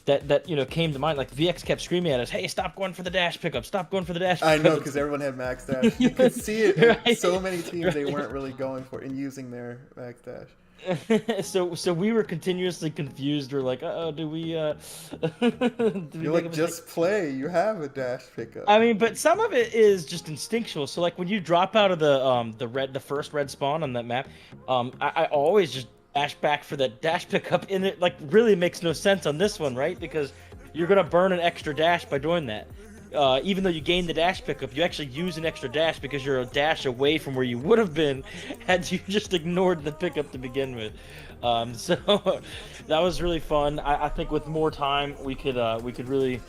that you know came to mind. Like VX kept screaming at us, "Hey, stop going for the dash pickup! Stop going for the dash pickup!" I know, because everyone had max dash. You could see it in Right. so many teams they weren't really going for and using their max dash. So we were continuously confused. We're like, "Uh-oh, do we You're like, just play. You have a dash pickup. I mean, but some of it is just instinctual. So like when you drop out of the first red spawn on that map, I always just dash back for that dash pickup, and it like really makes no sense on this one, right? Because you're gonna burn an extra dash by doing that. Even though you gain the dash pickup, you actually use an extra dash because you're a dash away from where you would have been had you just ignored the pickup to begin with. So that was really fun. I think with more time we could really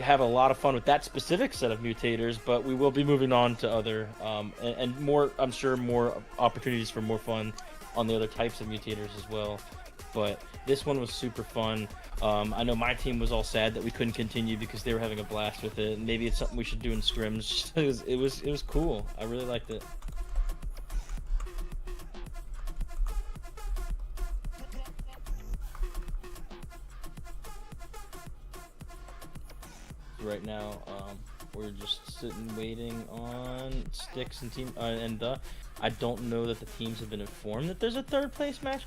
have a lot of fun with that specific set of mutators, but we will be moving on to other and more. I'm sure more opportunities for more fun on the other types of mutators as well. But this one was super fun. I know my team was all sad that we couldn't continue because they were having a blast with it. And maybe it's something we should do in scrims. It was cool. I really liked it. Right now, we're just sitting waiting on Sticks and team I don't know that the teams have been informed that there's a third place match,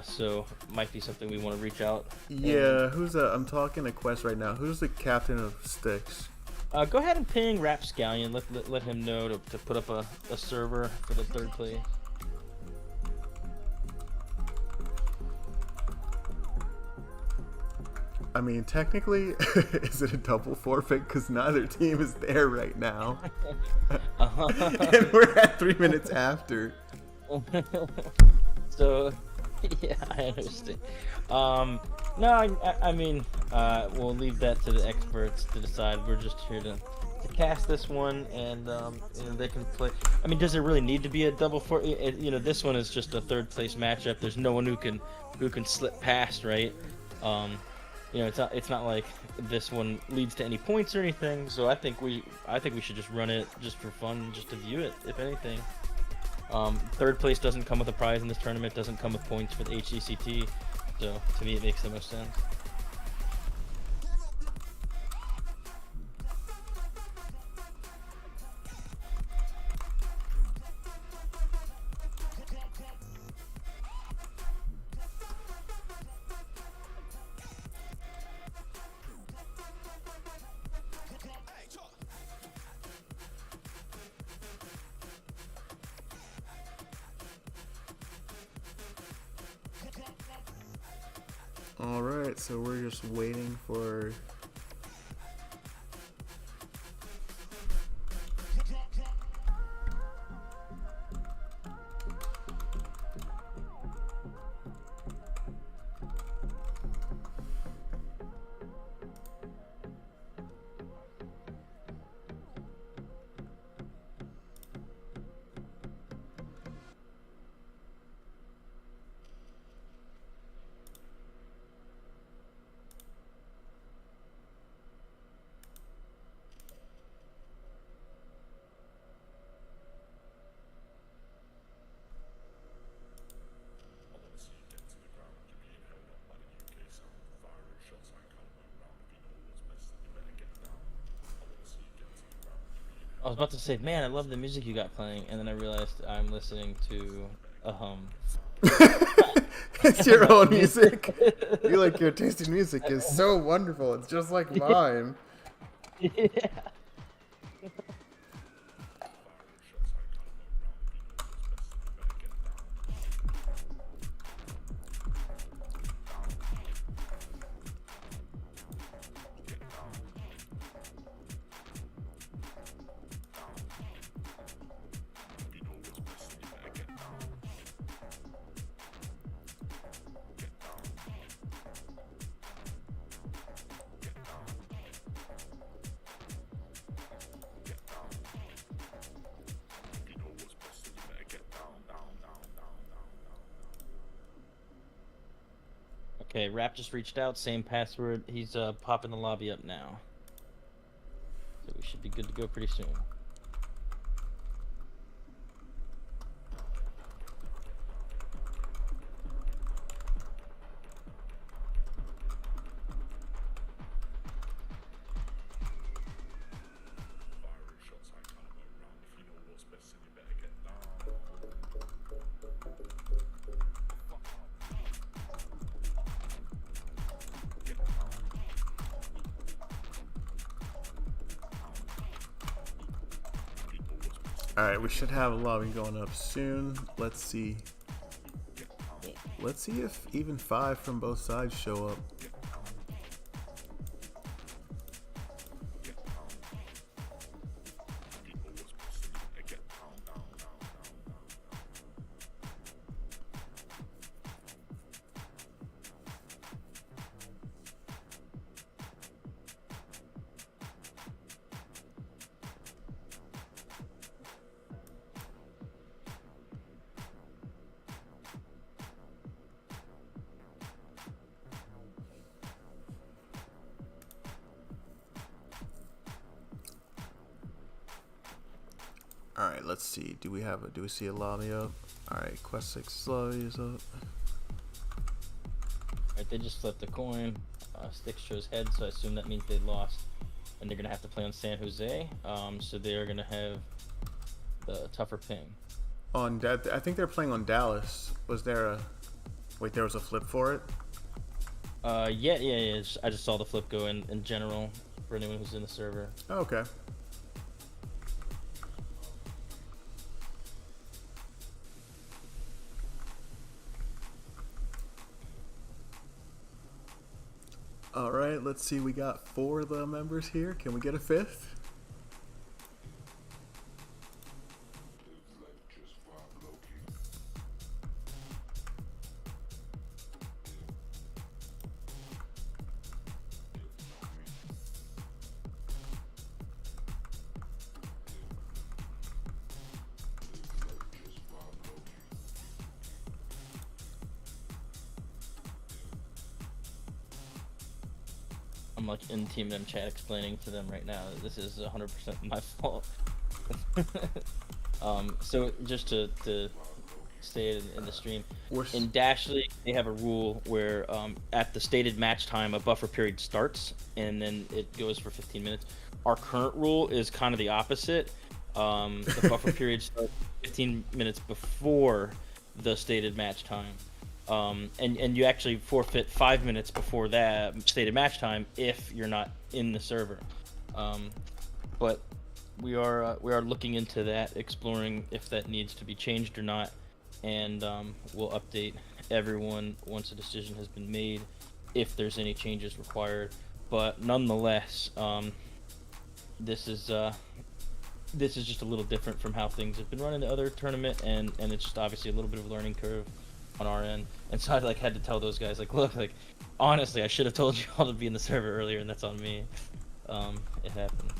so might be something we want to reach out. Yeah, I'm talking to Quest right now. Who's the captain of Sticks? Go ahead and ping Rapscallion. Let him know to put up a server for the third place. I mean, technically, is it a double forfeit? Because neither team is there right now. And we're at 3 minutes after. So, yeah, I understand. No, I mean, we'll leave that to the experts to decide. We're just here to cast this one, and they can play. I mean, does it really need to be a double for? This one is just a third place matchup. There's no one who can slip past, right? It's not like this one leads to any points or anything. So I think we should just run it just for fun, just to view it, if anything. Third place doesn't come with a prize in this tournament. Doesn't come with points for the HCCT. So to me, it makes the most sense. Alright, so we're just waiting for... I was about to say, man, I love the music you got playing, and then I realized I'm listening to a hum. It's your own music. You like your taste in music is so wonderful. It's just like mine. Yeah. Okay, Rap just reached out, same password. He's popping the lobby up now. So we should be good to go pretty soon. Alright, we should have a lobby going up soon. Let's see. Let's see if even 5 from both sides show up. All right, let's see. Do we see a lobby up? All right, Quest 6 lobby is up. Right, they just flipped the coin. Sticks shows head, so I assume that means they lost, and they're gonna have to play on San Jose. So they're gonna have the tougher ping. I think they're playing on Dallas. Was there a? Wait, there was a flip for it. Yeah. I just saw the flip go in general for anyone who's in the server. Oh, okay. All right, let's see. We got 4 of the members here. Can we get a 5th? I'm like in Team M chat explaining to them right now that this is 100% my fault. So just to say it in the stream, in Dash League they have a rule where at the stated match time a buffer period starts and then it goes for 15 minutes. Our current rule is kind of the opposite. The buffer period starts 15 minutes before the stated match time. And you actually forfeit 5 minutes before that stated match time if you're not in the server. But we are looking into that, exploring if that needs to be changed or not, and we'll update everyone once a decision has been made if there's any changes required. But nonetheless, this is just a little different from how things have been run in the other tournament, and it's just obviously a little bit of a learning curve on our end. And so I had to tell those guys, look, honestly, I should have told you all to be in the server earlier, and that's on me. It happened.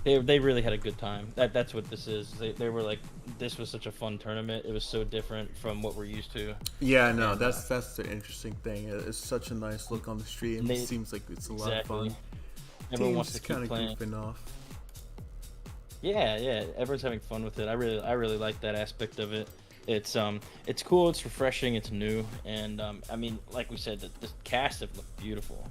They really had a good time. That's what this is. They were like, this was such a fun tournament. It was so different from what we're used to. Yeah, no, that's the interesting thing. It's such a nice look on the stream. It seems like it's a lot of fun. Everyone wants to kind of playing. goofing off. Yeah, everyone's having fun with it. I really like that aspect of it. It's cool, it's refreshing, it's new, and I mean, like we said, the cast have looked beautiful.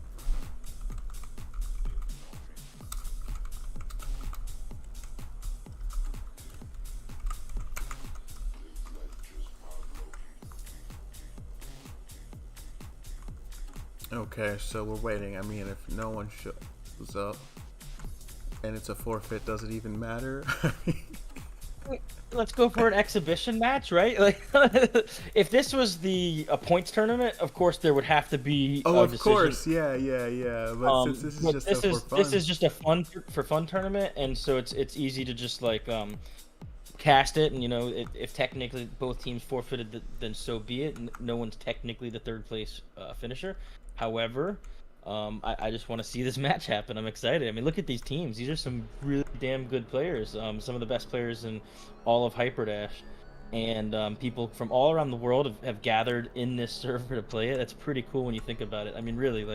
Okay, so we're waiting. I mean, if no one shows up and it's a forfeit, does it even matter? Let's go for an exhibition match, right? Like, if this was a points tournament, of course there would have to be. Oh, of decision. course, yeah. But since this is just for fun, this is just a fun tournament, and so it's easy to just cast it, and if technically both teams forfeited, then so be it. No one's technically the third place finisher. However, I just want to see this match happen. I'm excited. I mean, look at these teams. These are some really damn good players. Some of the best players in all of Hyperdash. And people from all around the world have gathered in this server to play it. That's pretty cool when you think about it. I mean, really,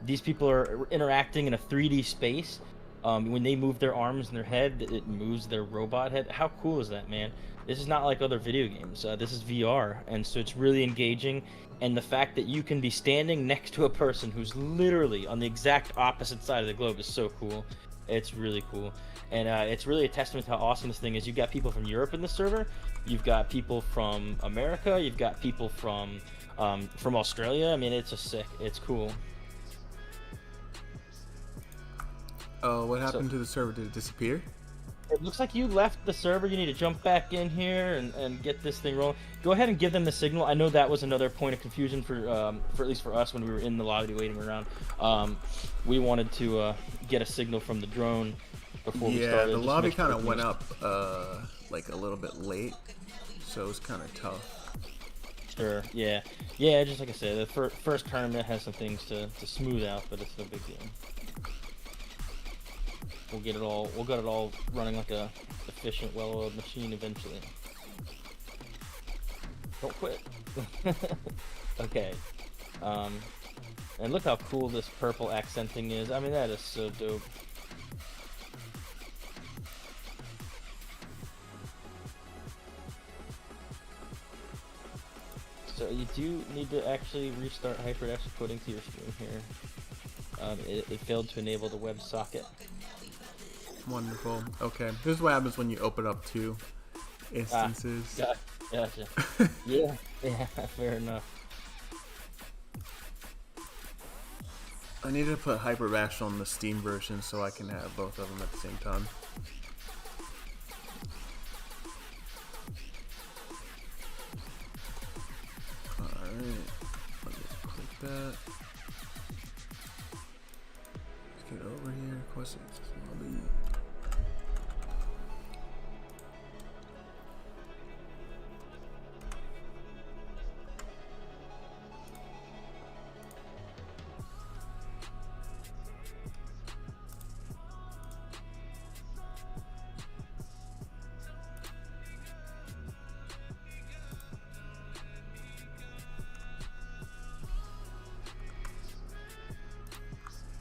these people are interacting in a 3D space. When they move their arms and their head, it moves their robot head. How cool is that, man? This is not like other video games. This is VR, and so it's really engaging. And the fact that you can be standing next to a person who's literally on the exact opposite side of the globe is so cool. It's really cool. And it's really a testament to how awesome this thing is. You've got people from Europe in the server. You've got people from America. You've got people from Australia. I mean, it's it's cool. Oh, what happened to the server? Did it disappear? It looks like you left the server. You need to jump back in here and get this thing rolling. Go ahead and give them the signal. I know that was another point of confusion for at least for us when we were in the lobby waiting around. We wanted to get a signal from the drone before we started. Yeah, the lobby kind of went up like a little bit late, so it was kind of tough. Sure. Yeah. Just like I said, the first tournament has some things to smooth out, but it's no big deal. We'll get it all running like a efficient, well-oiled machine eventually. Don't quit. Okay. And look how cool this purple accenting is. I mean, that is so dope. So you do need to actually restart Hyperdash according to your stream here. It failed to enable the web socket. Wonderful. Okay, this is what happens when you open up 2 instances. Gotcha. Yeah, fair enough. I need to put Hyperdash on the Steam version so I can have both of them at the same time. Alright, let me click that. Let's get over here, request access lobby.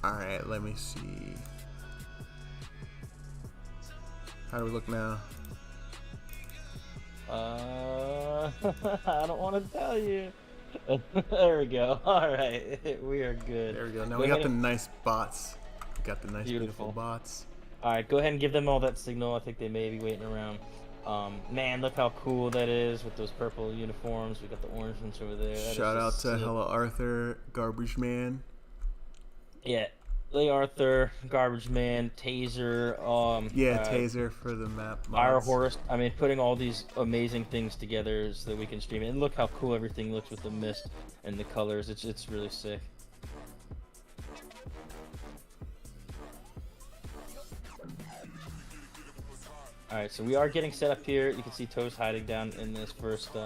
Alright, let me see. How do we look now? I don't want to tell you. There we go. Alright, we are good. There we go. Now Go we got ahead the and- nice bots. We got the nice, beautiful Beautiful. bots. Alright, go ahead and give them all that signal. I think they may be waiting around. Man, look how cool that is with those purple uniforms. We got the orange ones over there. That is Shout out just to sick. Hella Arthur, Garbage Man. Yeah, Lee Arthur, Garbage Man, Taser, Taser for the map mods. FireHorse. I mean, putting all these amazing things together so that we can stream it. And look how cool everything looks with the mist and the colors. It's really sick. Alright, so we are getting set up here. You can see Toast hiding down in this first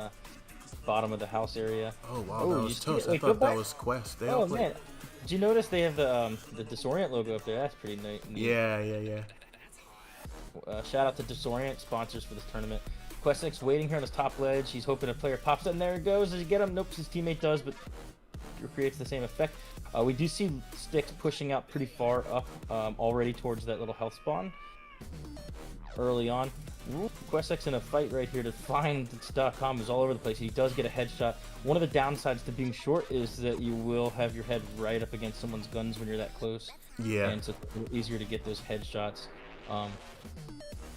bottom of the house area. Oh wow, Oh, that you was see Toast. it? I Wait, go thought that back. was Quest. They Oh all play. man, did you notice they have the Disorient logo up there? That's pretty neat. Yeah. Shout out to Disorient, sponsors for this tournament. Questnick's waiting here on his top ledge. He's hoping a player pops up, and there it goes. Does he get him? Nope, his teammate does, but it creates the same effect. We do see Sticks pushing out pretty far up already towards that little health spawn early on. Questnick's in a fight right here to find stock combos all over the place. He does get a headshot. One of the downsides to being short is that you will have your head right up against someone's guns when you're that close. Yeah. And so it's a little easier to get those headshots.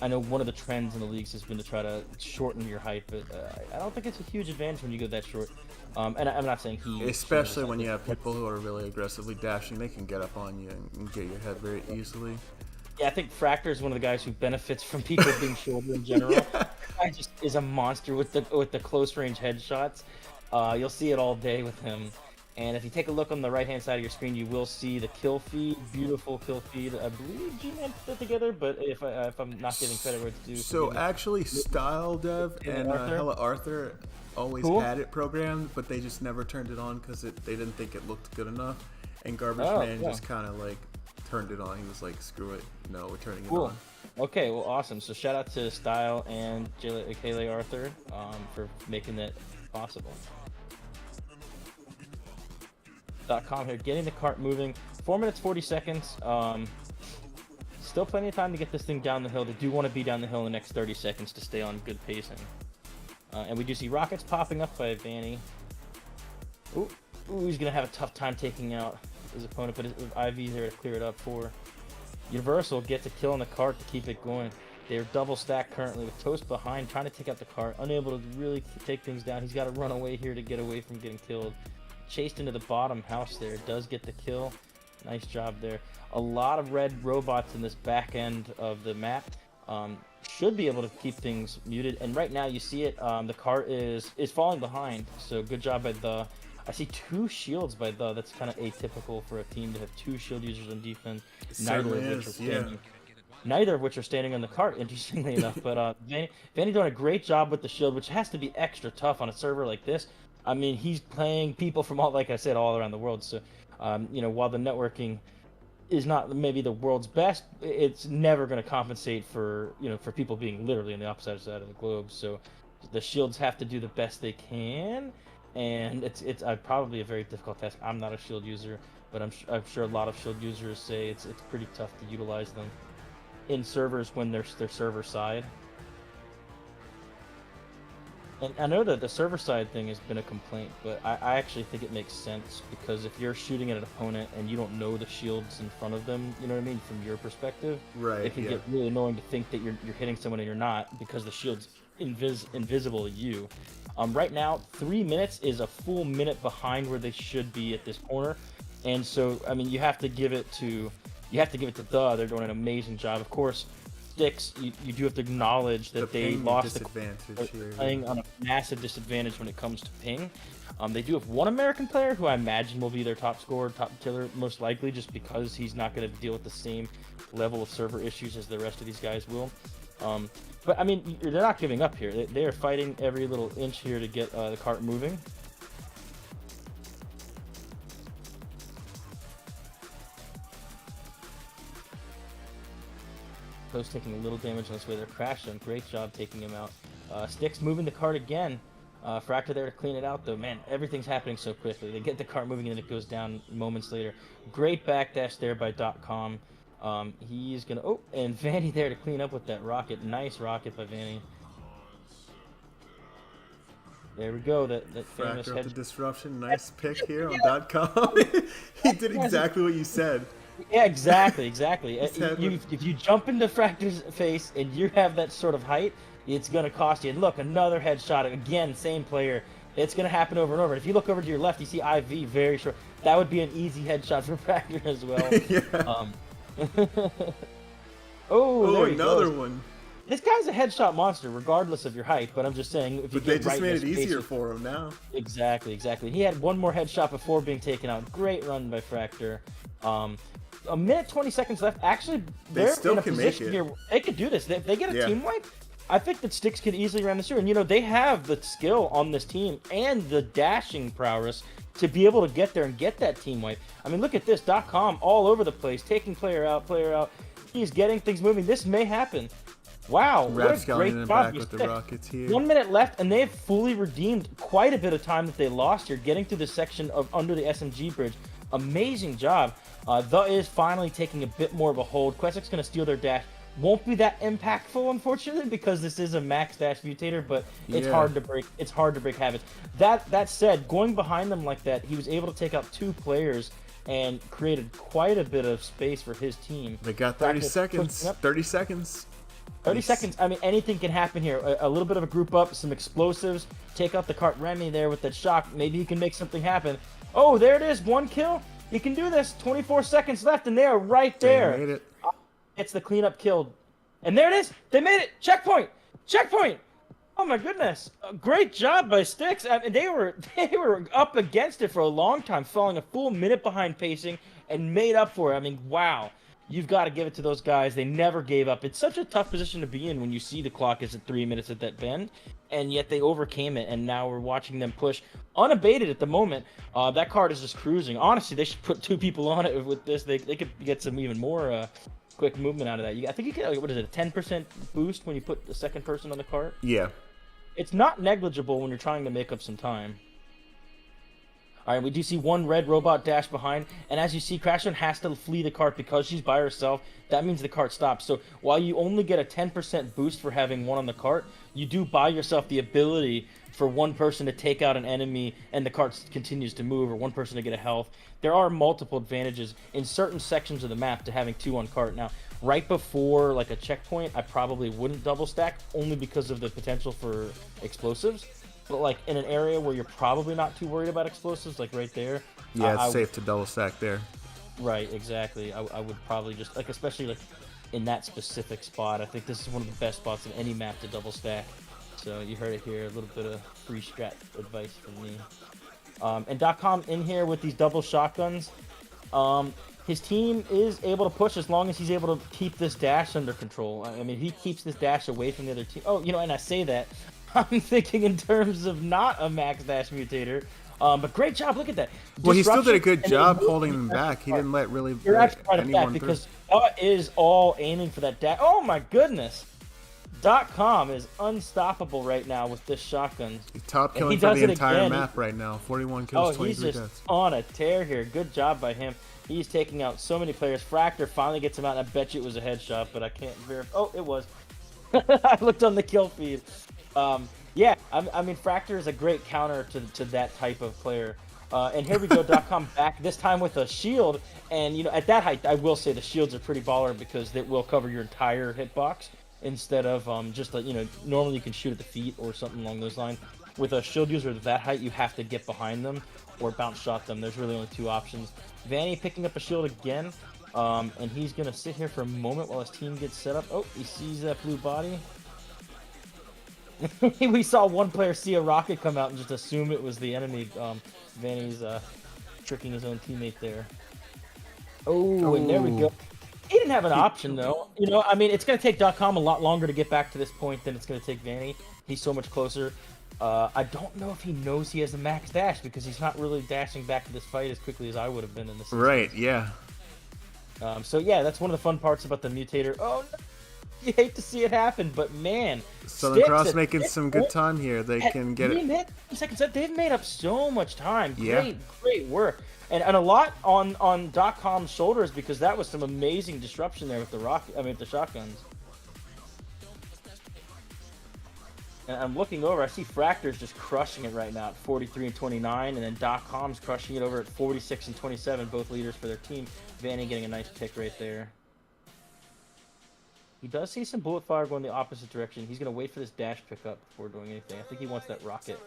I know one of the trends in the leagues has been to try to shorten your height, but I don't think it's a huge advantage when you go that short. And I'm not saying he... Especially when you have people who are really aggressively dashing, they can get up on you and get your head very easily. Yeah, I think Fractor is one of the guys who benefits from people being shorter in general. That guy just is a monster with the close range headshots. You'll see it all day with him. And if you take a look on the right-hand side of your screen, you will see the kill feed, beautiful kill feed. I believe G-Man put that together, but if I'm not giving credit where it's due. So actually, Style Dev and Hella Arthur always had it programmed, but they just never turned it on because they didn't think it looked good enough. And Garbage Man just kind of like turned it on. He was like, "Screw it, no, we're turning it on." Okay, well, awesome. So shout out to Style and Kaylee Arthur for making that possible. .com here, getting the cart moving. 4 minutes 40 seconds. Still plenty of time to get this thing down the hill. They do want to be down the hill in the next 30 seconds to stay on good pacing. And we do see rockets popping up by Vanny. Ooh, he's gonna have a tough time taking out his opponent, but his IV there to clear it up for. Universal gets a kill on the cart to keep it going. They're double stacked currently with Toast behind, trying to take out the cart, unable to really take things down. He's got to run away here to get away from getting killed. Chased into the bottom house there, does get the kill. Nice job there. A lot of red robots in this back end of the map. Should be able to keep things muted. And right now you see it, the cart is falling behind. So good job by the. I see 2 shields by the. That's kind of atypical for a team to have 2 shield users on defense. Neither of which are standing on the cart, interestingly enough. But Vanny doing a great job with the shield, which has to be extra tough on a server like this. I mean, he's playing people from all, like I said, all around the world. So, while the networking is not maybe the world's best, it's never going to compensate for, for people being literally on the opposite side of the globe. So the shields have to do the best they can. And it's probably a very difficult task. I'm not a shield user, but I'm sure a lot of shield users say it's pretty tough to utilize them in servers when they're server side. And I know that the server side thing has been a complaint, but I actually think it makes sense because if you're shooting at an opponent and you don't know the shields in front of them, you know what I mean, from your perspective, Right, it can yeah. get really annoying to think that you're hitting someone and you're not because the shield's invisible to you. Right now, 3 minutes is a full minute behind where they should be at this corner, and so I mean you have to give it to they're doing an amazing job. Of course, Sticks, you do have to acknowledge that they ping lost disadvantage here. playing on a massive disadvantage when it comes to ping. They do have one American player who I imagine will be their top scorer, top killer, most likely, just because he's not going to deal with the same level of server issues as the rest of these guys will. But I mean, they're not giving up here. They are fighting every little inch here to get the cart moving. Post taking a little damage on this way. They're crashing. Great job taking him out. Sticks moving the cart again. Fractor there to clean it out, though. Man, everything's happening so quickly. They get the cart moving and then it goes down moments later. Great backdash there by .com. He's gonna... Oh, and Vanny there to clean up with that rocket. Nice rocket by Vanny. There we go. That famous Fractor head... up the disruption. Nice pick here on .com. He did exactly what you said. Yeah, exactly. If you jump into Fractor's face and you have that sort of height, it's going to cost you. And look, another headshot. Again, same player. It's going to happen over and over. And if you look over to your left, you see IV very short. That would be an easy headshot for Fractor as well. Yeah. Oh, another one. This guy's a headshot monster, regardless of your height. But I'm just saying, if you But they get just right made in it his face, easier for him now. Exactly. He had one more headshot before being taken out. Great run by Fractor. A minute 20 seconds left. Actually, they're still in a can position make it. here. They could do this. If they get a Yeah. team wipe, I think that Sticks could easily run this through. And you know they have the skill on this team and the dashing prowess to be able to get there and get that team wipe. I mean, look at this. .com all over the place, taking player out. He's getting things moving. This may happen. Wow, what a great in the job. back with the rockets here. 1 minute left, and they have fully redeemed quite a bit of time that they lost here, getting through this section of under the SMG bridge. Amazing job. The is finally taking a bit more of a hold. Questic's going to steal their dash. Won't be that impactful, unfortunately, because this is a max dash mutator, but it's hard to break. It's hard to break habits. That said, going behind them like that, he was able to take out 2 players and created quite a bit of space for his team. They got 30 seconds. 30 seconds. 30 seconds. I mean, anything can happen here. A little bit of a group up, some explosives. Take out the cart Remy there with that shock. Maybe he can make something happen. Oh, there it is. 1 kill. He can do this. 24 seconds left, and they are right there. They made it. It's the cleanup kill. And there it is. They made it. Checkpoint. Checkpoint. Oh my goodness! Great job by Sticks. I mean, they were up against it for a long time, falling a full minute behind pacing, and made up for it. I mean, wow! You've got to give it to those guys. They never gave up. It's such a tough position to be in when you see the clock is at 3 minutes at that bend, and yet they overcame it. And now we're watching them push unabated at the moment. That card is just cruising. Honestly, they should put 2 people on it with this. They could get some even more quick movement out of that. I think you get, what is it, a 10% boost when you put the second person on the cart? Yeah. It's not negligible when you're trying to make up some time. All right, we do see 1 red robot dash behind, and as you see, Crashon has to flee the cart because she's by herself. That means the cart stops. So while you only get a 10% boost for having 1 on the cart, you do buy yourself the ability for 1 person to take out an enemy and the cart continues to move, or 1 person to get a health. There are multiple advantages in certain sections of the map to having 2 on cart. Now, right before like a checkpoint, I probably wouldn't double stack only because of the potential for explosives. But like in an area where you're probably not too worried about explosives, like right there. Yeah, it's safe to double stack there. Right, exactly. I would probably just, like, especially like in that specific spot. I think this is one of the best spots in any map to double stack. So you heard it here, a little bit of free strat advice from me. And .com in here with these double shotguns. His team is able to push as long as he's able to keep this dash under control. I mean, he keeps this dash away from the other team. Oh, you know, and I say that, I'm thinking in terms of not a max dash mutator. But great job, look at that. Well, he still did a good Disruption, job holding them back. He didn't let really You're actually right at that anyone because that is all aiming for that dash. Oh my goodness. .com is unstoppable right now with this shotgun. He's top And killing he for does the it entire again. map right now. 41 Oh, kills, he's 23 just deaths. on a tear here. Good job by him. He's taking out so many players. Fractor finally gets him out. I bet you it was a headshot, but I can't verify. Oh, it was. I looked on the kill feed. Yeah, I mean, Fractor is a great counter to that type of player. And here we go, .com back, this time with a shield. And, you know, at that height, I will say the shields are pretty baller because it will cover your entire hitbox instead of just, you know, normally you can shoot at the feet or something along those lines. With a shield user at that height, you have to get behind them or bounce shot them. There's really only two options. Vanny picking up a shield again, and he's going to sit here for a moment while his team gets set up. Oh, he sees that blue body. We saw one player see a rocket come out and just assume it was the enemy. Vanny's tricking his own teammate there. Oh, and there we go. He didn't have an option, though. You know, I mean, it's going to take .com a lot longer to get back to this point than it's going to take Vanny. He's so much closer. I don't know if he knows he has a max dash because he's not really dashing back to this fight as quickly as I would have been in this. Right, yeah. So, yeah, that's one of the fun parts about the mutator. Oh, no. You hate to see it happen, but man, Southern Cross making some good time here. They can get it. Seconds. They've made up so much time. Yeah. Great work, and a lot on .com's shoulders because that was some amazing disruption there with the with the shotguns. And I'm looking over. I see Fractor's just crushing it right now at 43 and 29, and then .com's crushing it over at 46 and 27. Both leaders for their team. Vanny getting a nice pick right there. He does see some bullet fire going the opposite direction. He's going to wait for this dash pickup before doing anything. I think he wants that rocket.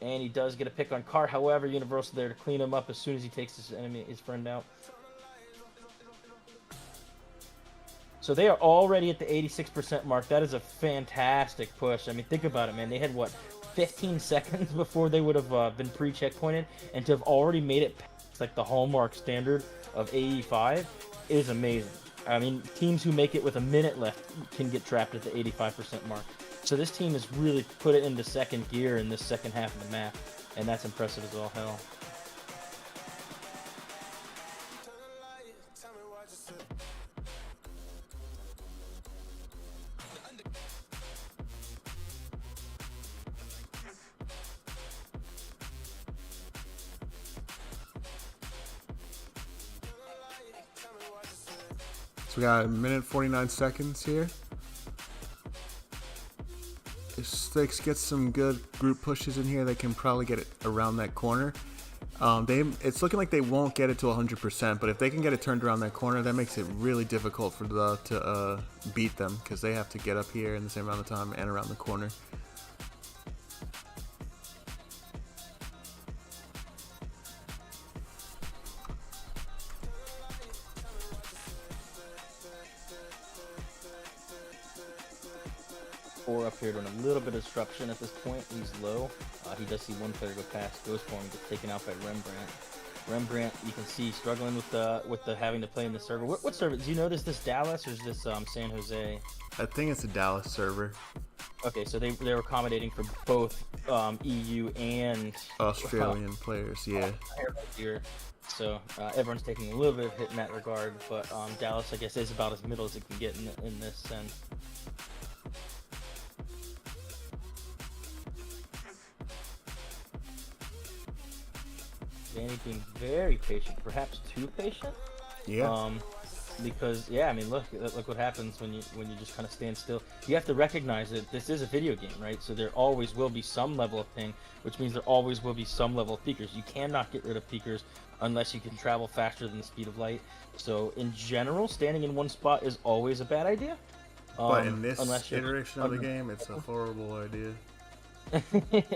And he does get a pick on Car. However, Universal there to clean him up as soon as he takes his friend out. So they are already at the 86% mark. That is a fantastic push. I mean, think about it, man. They had, what, 15 seconds before they would have been pre-checkpointed. And to have already made it past, like, the hallmark standard of AE5 is amazing. I mean, teams who make it with a minute left can get trapped at the 85% mark. So this team has really put it into second gear in this second half of the map, and that's impressive as all hell. So we got a minute 49 seconds here. If Sticks gets some good group pushes in here, they can probably get it around that corner. It's looking like they won't get it to 100%, but if they can get it turned around that corner, that makes it really difficult for to beat them because they have to get up here in the same amount of time and around the corner. Up here doing a little bit of disruption at this point. He's low. He does see one player go past, goes for him, gets taken out by Rembrandt, you can see struggling with the having to play in the server. What server? Do you know this Dallas or is this San Jose? I think it's a Dallas server. Okay, so they were accommodating for both EU and Australian players, yeah. Here. So everyone's taking a little bit of hit in that regard, but Dallas, I guess, is about as middle as it can get in this sense. Vanny being very patient, perhaps too patient. Yeah. Because I mean, look what happens when you just kind of stand still. You have to recognize that this is a video game, right? So there always will be some level of ping, which means there always will be some level of peekers. You cannot get rid of peekers unless you can travel faster than the speed of light. So in general, standing in one spot is always a bad idea. But in this iteration of the game, it's a horrible idea.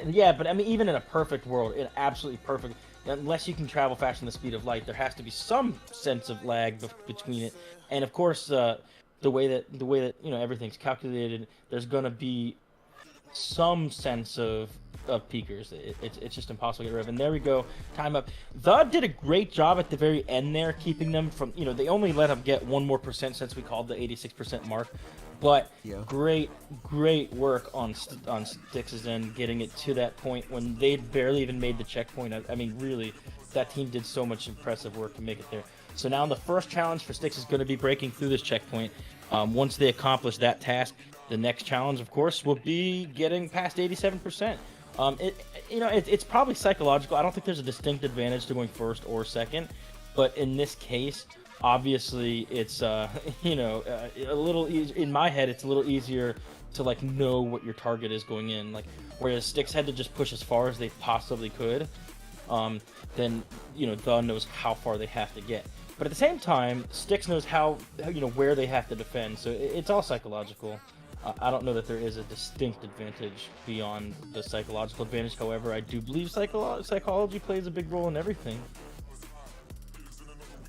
Yeah, but I mean, even in a perfect world, in absolutely perfect, unless you can travel faster than the speed of light, there has to be some sense of lag between it. And of course, the way that everything's calculated, there's gonna be some sense of peekers. It's just impossible to get rid of. And there we go, time up. The did a great job at the very end there, keeping them from, they only let them get 1 more percent since we called the 86% mark. But yeah, great work on Styx's end, getting it to that point when they'd barely even made the checkpoint. I mean, really, that team did so much impressive work to make it there. So now the first challenge for Styx is going to be breaking through this checkpoint. Once they accomplish that task, the next challenge, of course, will be getting past 87%. It's probably psychological. I don't think there's a distinct advantage to going first or second, but in this case, obviously it's a little in my head, it's a little easier to like know what your target is going in. Like whereas Sticks had to just push as far as they possibly could. Then The knows how far they have to get. But at the same time, Sticks knows how where they have to defend. So it's all psychological. I don't know that there is a distinct advantage beyond the psychological advantage. However, I do believe psychology plays a big role in everything.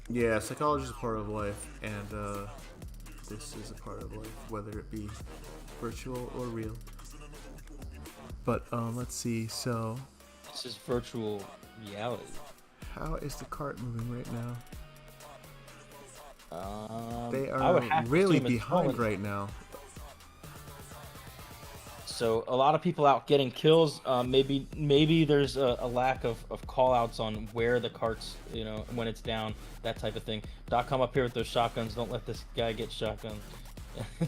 Yeah, psychology is a part of life, and this is a part of life, whether it be virtual or real. But let's see. So this is virtual reality. How is the cart moving right now? They I would are have to really assume it's behind falling. right now. So a lot of people out getting kills. Maybe there's a lack of call outs on where the carts, when it's down, that type of thing. .com up here with those shotguns. Don't let this guy get shotguns.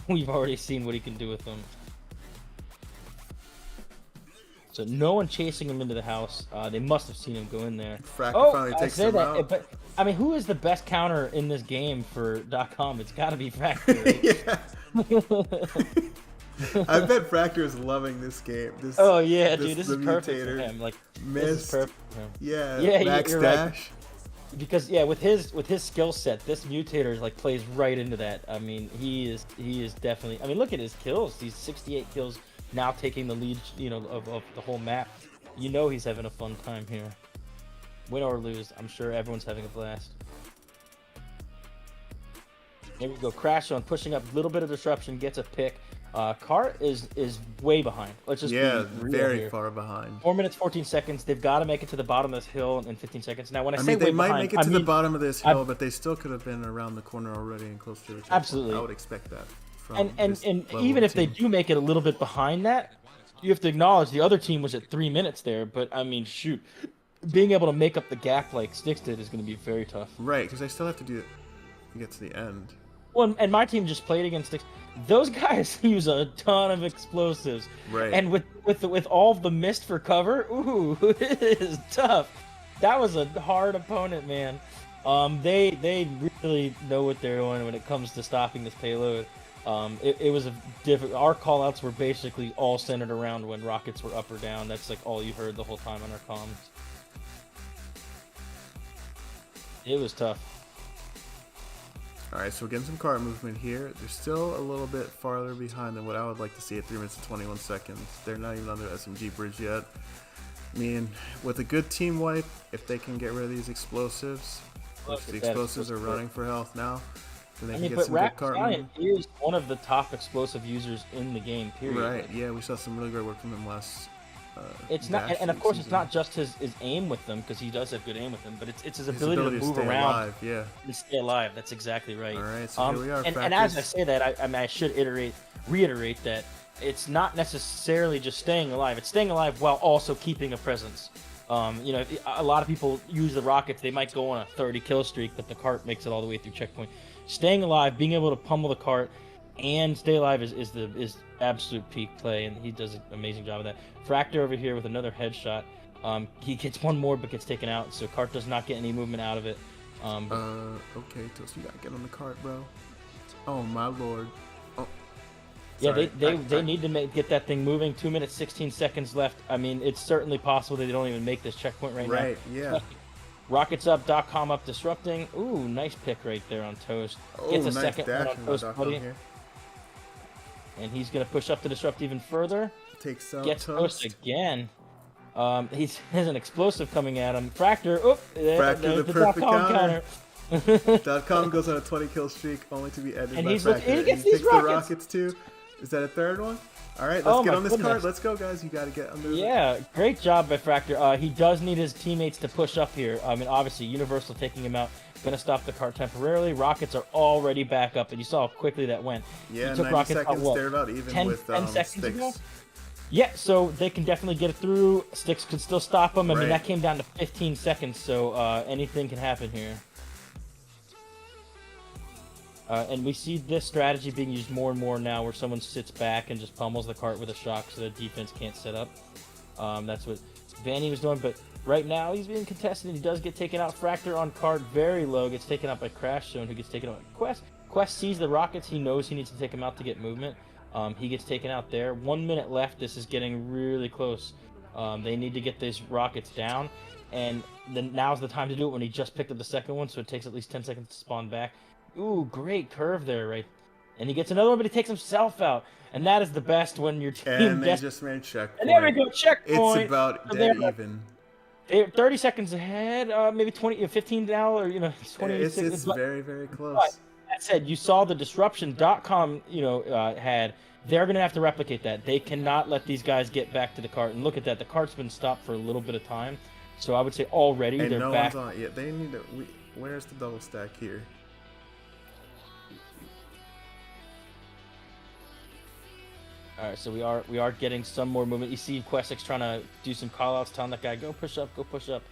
We've already seen what he can do with them. So no one chasing him into the house. They must have seen him go in there. Fractor finally takes him out. But I mean, who is the best counter in this game for .com? It's got to be Fractor. Yeah. I bet Fractor is loving this game. Oh yeah, dude, this is perfect for mutator. him. Like, Missed. this is perfect for him. Yeah, max you're dash. Right. Because with his skill set, this mutator like plays right into that. I mean, he is definitely. I mean, look at his kills. These 68 kills, now taking the lead, of the whole map. He's having a fun time here. Win or lose, I'm sure everyone's having a blast. There we go. Crash on pushing up, a little bit of disruption, gets a pick. Cart is way behind. Let's just be real very here. far behind. 4 minutes 14 seconds. They've got to make it to the bottom of this hill in 15 seconds. Now, when I say they way might behind, make it to the bottom of this hill, but they still could have been around the corner already and close to the checkpoint. Absolutely. I would expect that. From and this even if they team. do make it a little bit behind that, you have to acknowledge the other team was at 3 minutes there. But I mean, shoot, being able to make up the gap like Sticks did is going to be very tough. Right, because they still have to do it to get to the end. Well, and my team just played against Sticks. Those guys use a ton of explosives, Right? And with all of the mist for cover, ooh, it is tough. That was a hard opponent, man. They really know what they're doing when it comes to stopping this payload. It was a different. Our callouts were basically all centered around when rockets were up or down. That's like all you heard the whole time on our comms. It was tough. All right, so we're getting some cart movement here. They're still a little bit farther behind than what I would like to see at 3 minutes and 21 seconds. They're not even on the SMG bridge yet. I mean, with a good team wipe, if they can get rid of these explosives, which the explosives are running for health now, then they can get some good cart movement. Is one of the top explosive users in the game, period. Right, yeah, we saw some really great work from him last it's not, and of course, it's not just his aim with them, because he does have good aim with them, but it's his ability to move stay around alive, yeah. and stay alive. That's exactly right. All right, so here we are. And as I say that, I should reiterate that it's not necessarily just staying alive. It's staying alive while also keeping a presence. A lot of people use the rockets. They might go on a 30 kill streak, but the cart makes it all the way through checkpoint. Staying alive, being able to pummel the cart, and stay alive is absolute peak play, and he does an amazing job of that. Fractor over here with another headshot. He gets one more but gets taken out, so cart does not get any movement out of it. Okay, Toast, you gotta get on the cart, bro. Oh my lord. Oh. Yeah, Sorry. they need to get that thing moving. 2 minutes 16 seconds left. I mean, it's certainly possible that they don't even make this checkpoint right now. Right, yeah. Rockets up, .com up, disrupting. Ooh, nice pick right there on Toast. Gets a nice second dash one on from Toast, buddy. here. And he's going to push up to disrupt even further. Takes out Gets Toast. Toast again. He has an explosive coming at him. Fractor. Oop, Fractor, the perfect counter. .com goes on a 20 kill streak, only to be ended And by he's Fractor. he gets he these takes rockets. the rockets too. Is that a third one? All right, let's Oh get my on this goodness. card. Let's go, guys. You got to get under. Yeah, great job by Fractor. He does need his teammates to push up here. I mean, obviously, Universal taking him out. Going to stop the cart temporarily. Rockets are already back up, and you saw how quickly that went. Yeah, he took 90 rockets seconds. out, what, They're about even 10 with 10 seconds Sticks. ago? Yeah, so they can definitely get it through. Sticks could still stop them. I mean, Right. that came down to 15 seconds, so anything can happen here. And we see this strategy being used more and more now, where someone sits back and just pummels the cart with a shock so the defense can't set up. That's what Vanny was doing, but right now he's being contested, and he does get taken out. Fractor on cart, very low, gets taken out by Crash Zone, who gets taken out by Quest. Quest sees the rockets, he knows he needs to take him out to get movement. He gets taken out there. 1 minute left. This is getting really close. They need to get these rockets down, and then now's the time to do it when he just picked up the second one, so it takes at least 10 seconds to spawn back. Ooh, great curve there, right? And he gets another one, but he takes himself out, and that is the best when your team. And they just made checkpoint. And there we go, checkpoint. It's about So dead they're even. 30 seconds ahead, maybe 20, 15 now, or 20. It's very, very close. That said, you saw the disruption.com, had. They're going to have to replicate that. They cannot let these guys get back to the cart. And look at that. The cart's been stopped for a little bit of time. So I would say already And they're no back. one's on it yet. They need to. Where's the double stack here? All right, so we are getting some more movement. You see Questix trying to do some call-outs, telling that guy, go push up, go push up.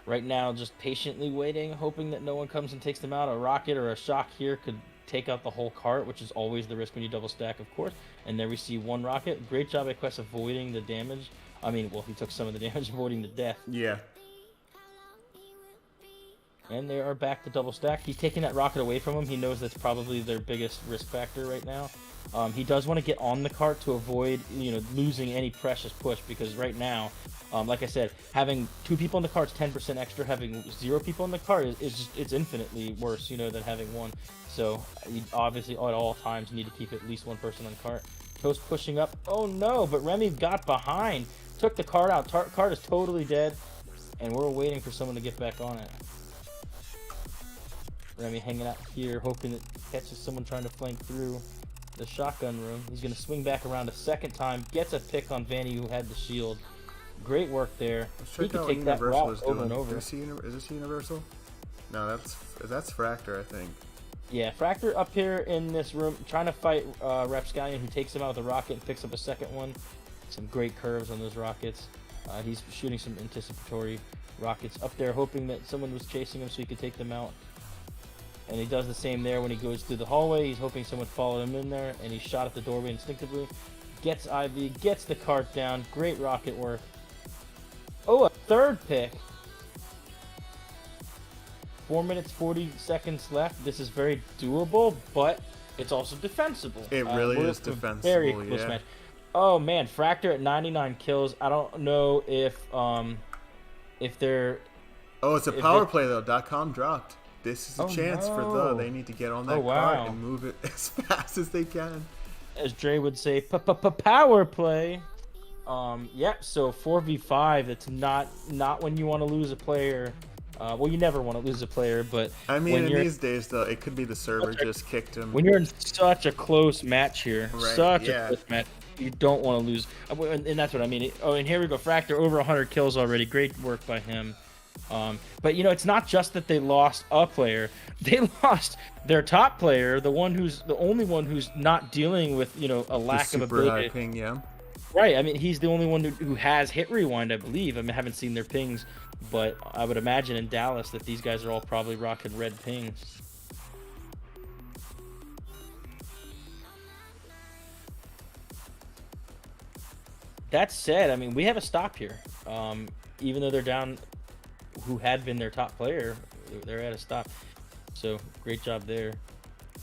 Right now, just patiently waiting, hoping that no one comes and takes them out. A rocket or a shock here could take out the whole cart, which is always the risk when you double stack, of course. And there we see one rocket. Great job at Quest avoiding the damage. I mean, well, he took some of the damage, avoiding the death. Yeah. And they are back to double stack. He's taking that rocket away from him. He knows that's probably their biggest risk factor right now. He does want to get on the cart to avoid, losing any precious push, because right now, like I said, having 2 people in the cart is 10% extra. Having 0 people in the cart it's infinitely worse, than having 1. So you obviously at all times need to keep at least 1 person on cart. Toast pushing up. Oh no! But Remy got behind, took the cart out. Cart is totally dead, and we're waiting for someone to get back on it. Remy hanging out here, hoping it catches someone trying to flank through the shotgun room. He's going to swing back around a second time, gets a pick on Vanny, who had the shield. Great work there. He can take that route over and over. Is this Universal? No, that's Fractor, I think. Yeah, Fractor up here in this room, trying to fight Rapscallion, who takes him out with a rocket and picks up a second one. Some great curves on those rockets. He's shooting some anticipatory rockets up there, hoping that someone was chasing him so he could take them out. And he does the same there when he goes through the hallway. He's hoping someone followed him in there, and he shot at the doorway instinctively. Gets Ivy, gets the cart down. Great rocket work. Oh, a third pick. 4 minutes, 40 seconds left. This is very doable, but it's also defensible. It really is defensible, very close match. Oh, man. Fractor at 99 kills. I don't know if they're... Oh, it's a power play, though. .com dropped. This is a chance for they need to get on that cart and move it as fast as they can. As Dre would say, power play. So 4v5, it's not when you want to lose a player. Well, you never want to lose a player, but I mean, in these days, though, it could be the server just kicked him. When you're in such a close match here, right, a close match, you don't want to lose. And that's what I mean. Oh, and here we go. Fractor over 100 kills already. Great work by him. But it's not just that they lost a player; they lost their top player, the only one who's not dealing with a lack of ability. Super high ping, yeah. Right. I mean, he's the only one who has hit rewind, I believe. I haven't seen their pings, but I would imagine in Dallas that these guys are all probably rocking red pings. That said, I mean, we have a stop here. Even though they're down, who had been their top player, they're at a stop. So great job there.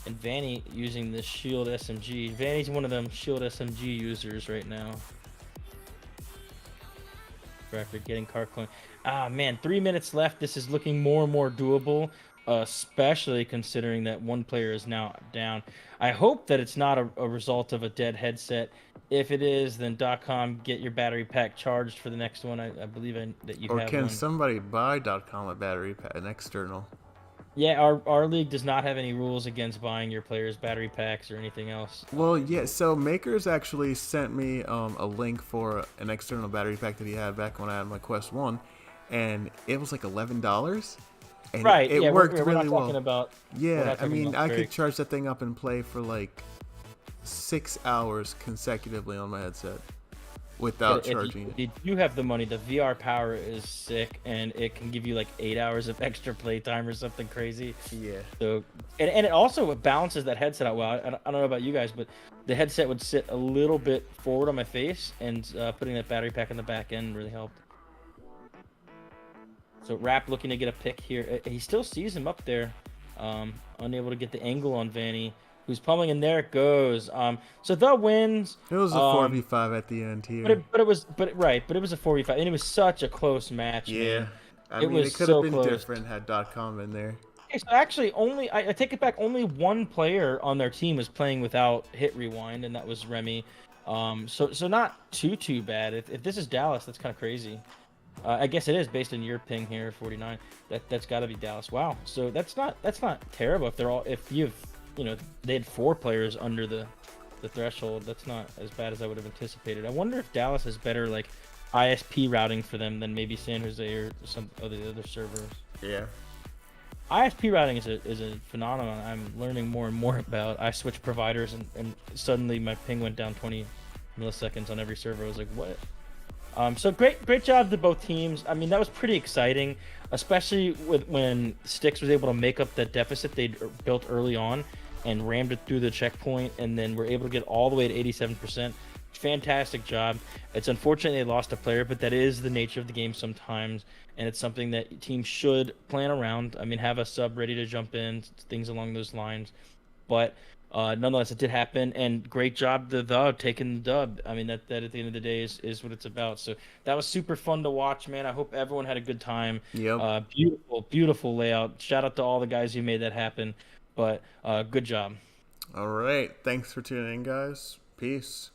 And Vanny using this shield SMG. Vanny's one of them shield SMG users right now. After getting car clone. Ah man, 3 minutes left. This is looking more and more doable, especially considering that one player is now down. I hope that it's not a result of a dead headset. If it is, then .com, get your battery pack charged for the next one. I believe that you have one. Or can somebody buy .com a battery pack, an external? Yeah, our league does not have any rules against buying your players' battery packs or anything else. Well, yeah, so Makers actually sent me a link for an external battery pack that he had back when I had my Quest 1, and it was like $11. And right, it worked we're really not well. Talking about, yeah, I mean, I could charge that thing up and play for like 6 hours consecutively on my headset without charging it. If you have the money, the VR power is sick, and it can give you like 8 hours of extra playtime or something crazy. Yeah. So, and it also balances that headset out well. I don't know about you guys, but the headset would sit a little bit forward on my face, and putting that battery pack on the back end really helped. So Rap looking to get a pick here. He still sees him up there, unable to get the angle on Vanny, who's pummeling, and there it goes. So the wins. It was a 4v5 at the end here. But it was a 4v5, and it was such a close match. Yeah. Man. I It mean, was it could so have been close. different had .com in there. Okay, so actually, I take it back. Only one player on their team was playing without hit rewind, and that was Remy. So not too bad. If this is Dallas, that's kind of crazy. I guess it is based on your ping here, 49. That's got to be Dallas. Wow. So that's not terrible. If they had 4 players under the threshold. That's not as bad as I would have anticipated. I wonder if Dallas has better like ISP routing for them than maybe San Jose or some of the other servers. Yeah. ISP routing is a phenomenon I'm learning more and more about. I switched providers and suddenly my ping went down 20 milliseconds on every server. I was like, what? So great job to both teams. I mean, that was pretty exciting, especially when Styx was able to make up that deficit they'd built early on and rammed it through the checkpoint, and then were able to get all the way to 87%. Fantastic job. It's unfortunate they lost a player, but that is the nature of the game sometimes, and it's something that teams should plan around. I mean, have a sub ready to jump in, things along those lines. But nonetheless, it did happen, and great job the taking the dub. I mean, that at the end of the day is what it's about. So that was super fun to watch, man. I hope everyone had a good time. Yep. Beautiful layout. Shout out to all the guys who made that happen. But good job. All right. Thanks for tuning in, guys. Peace.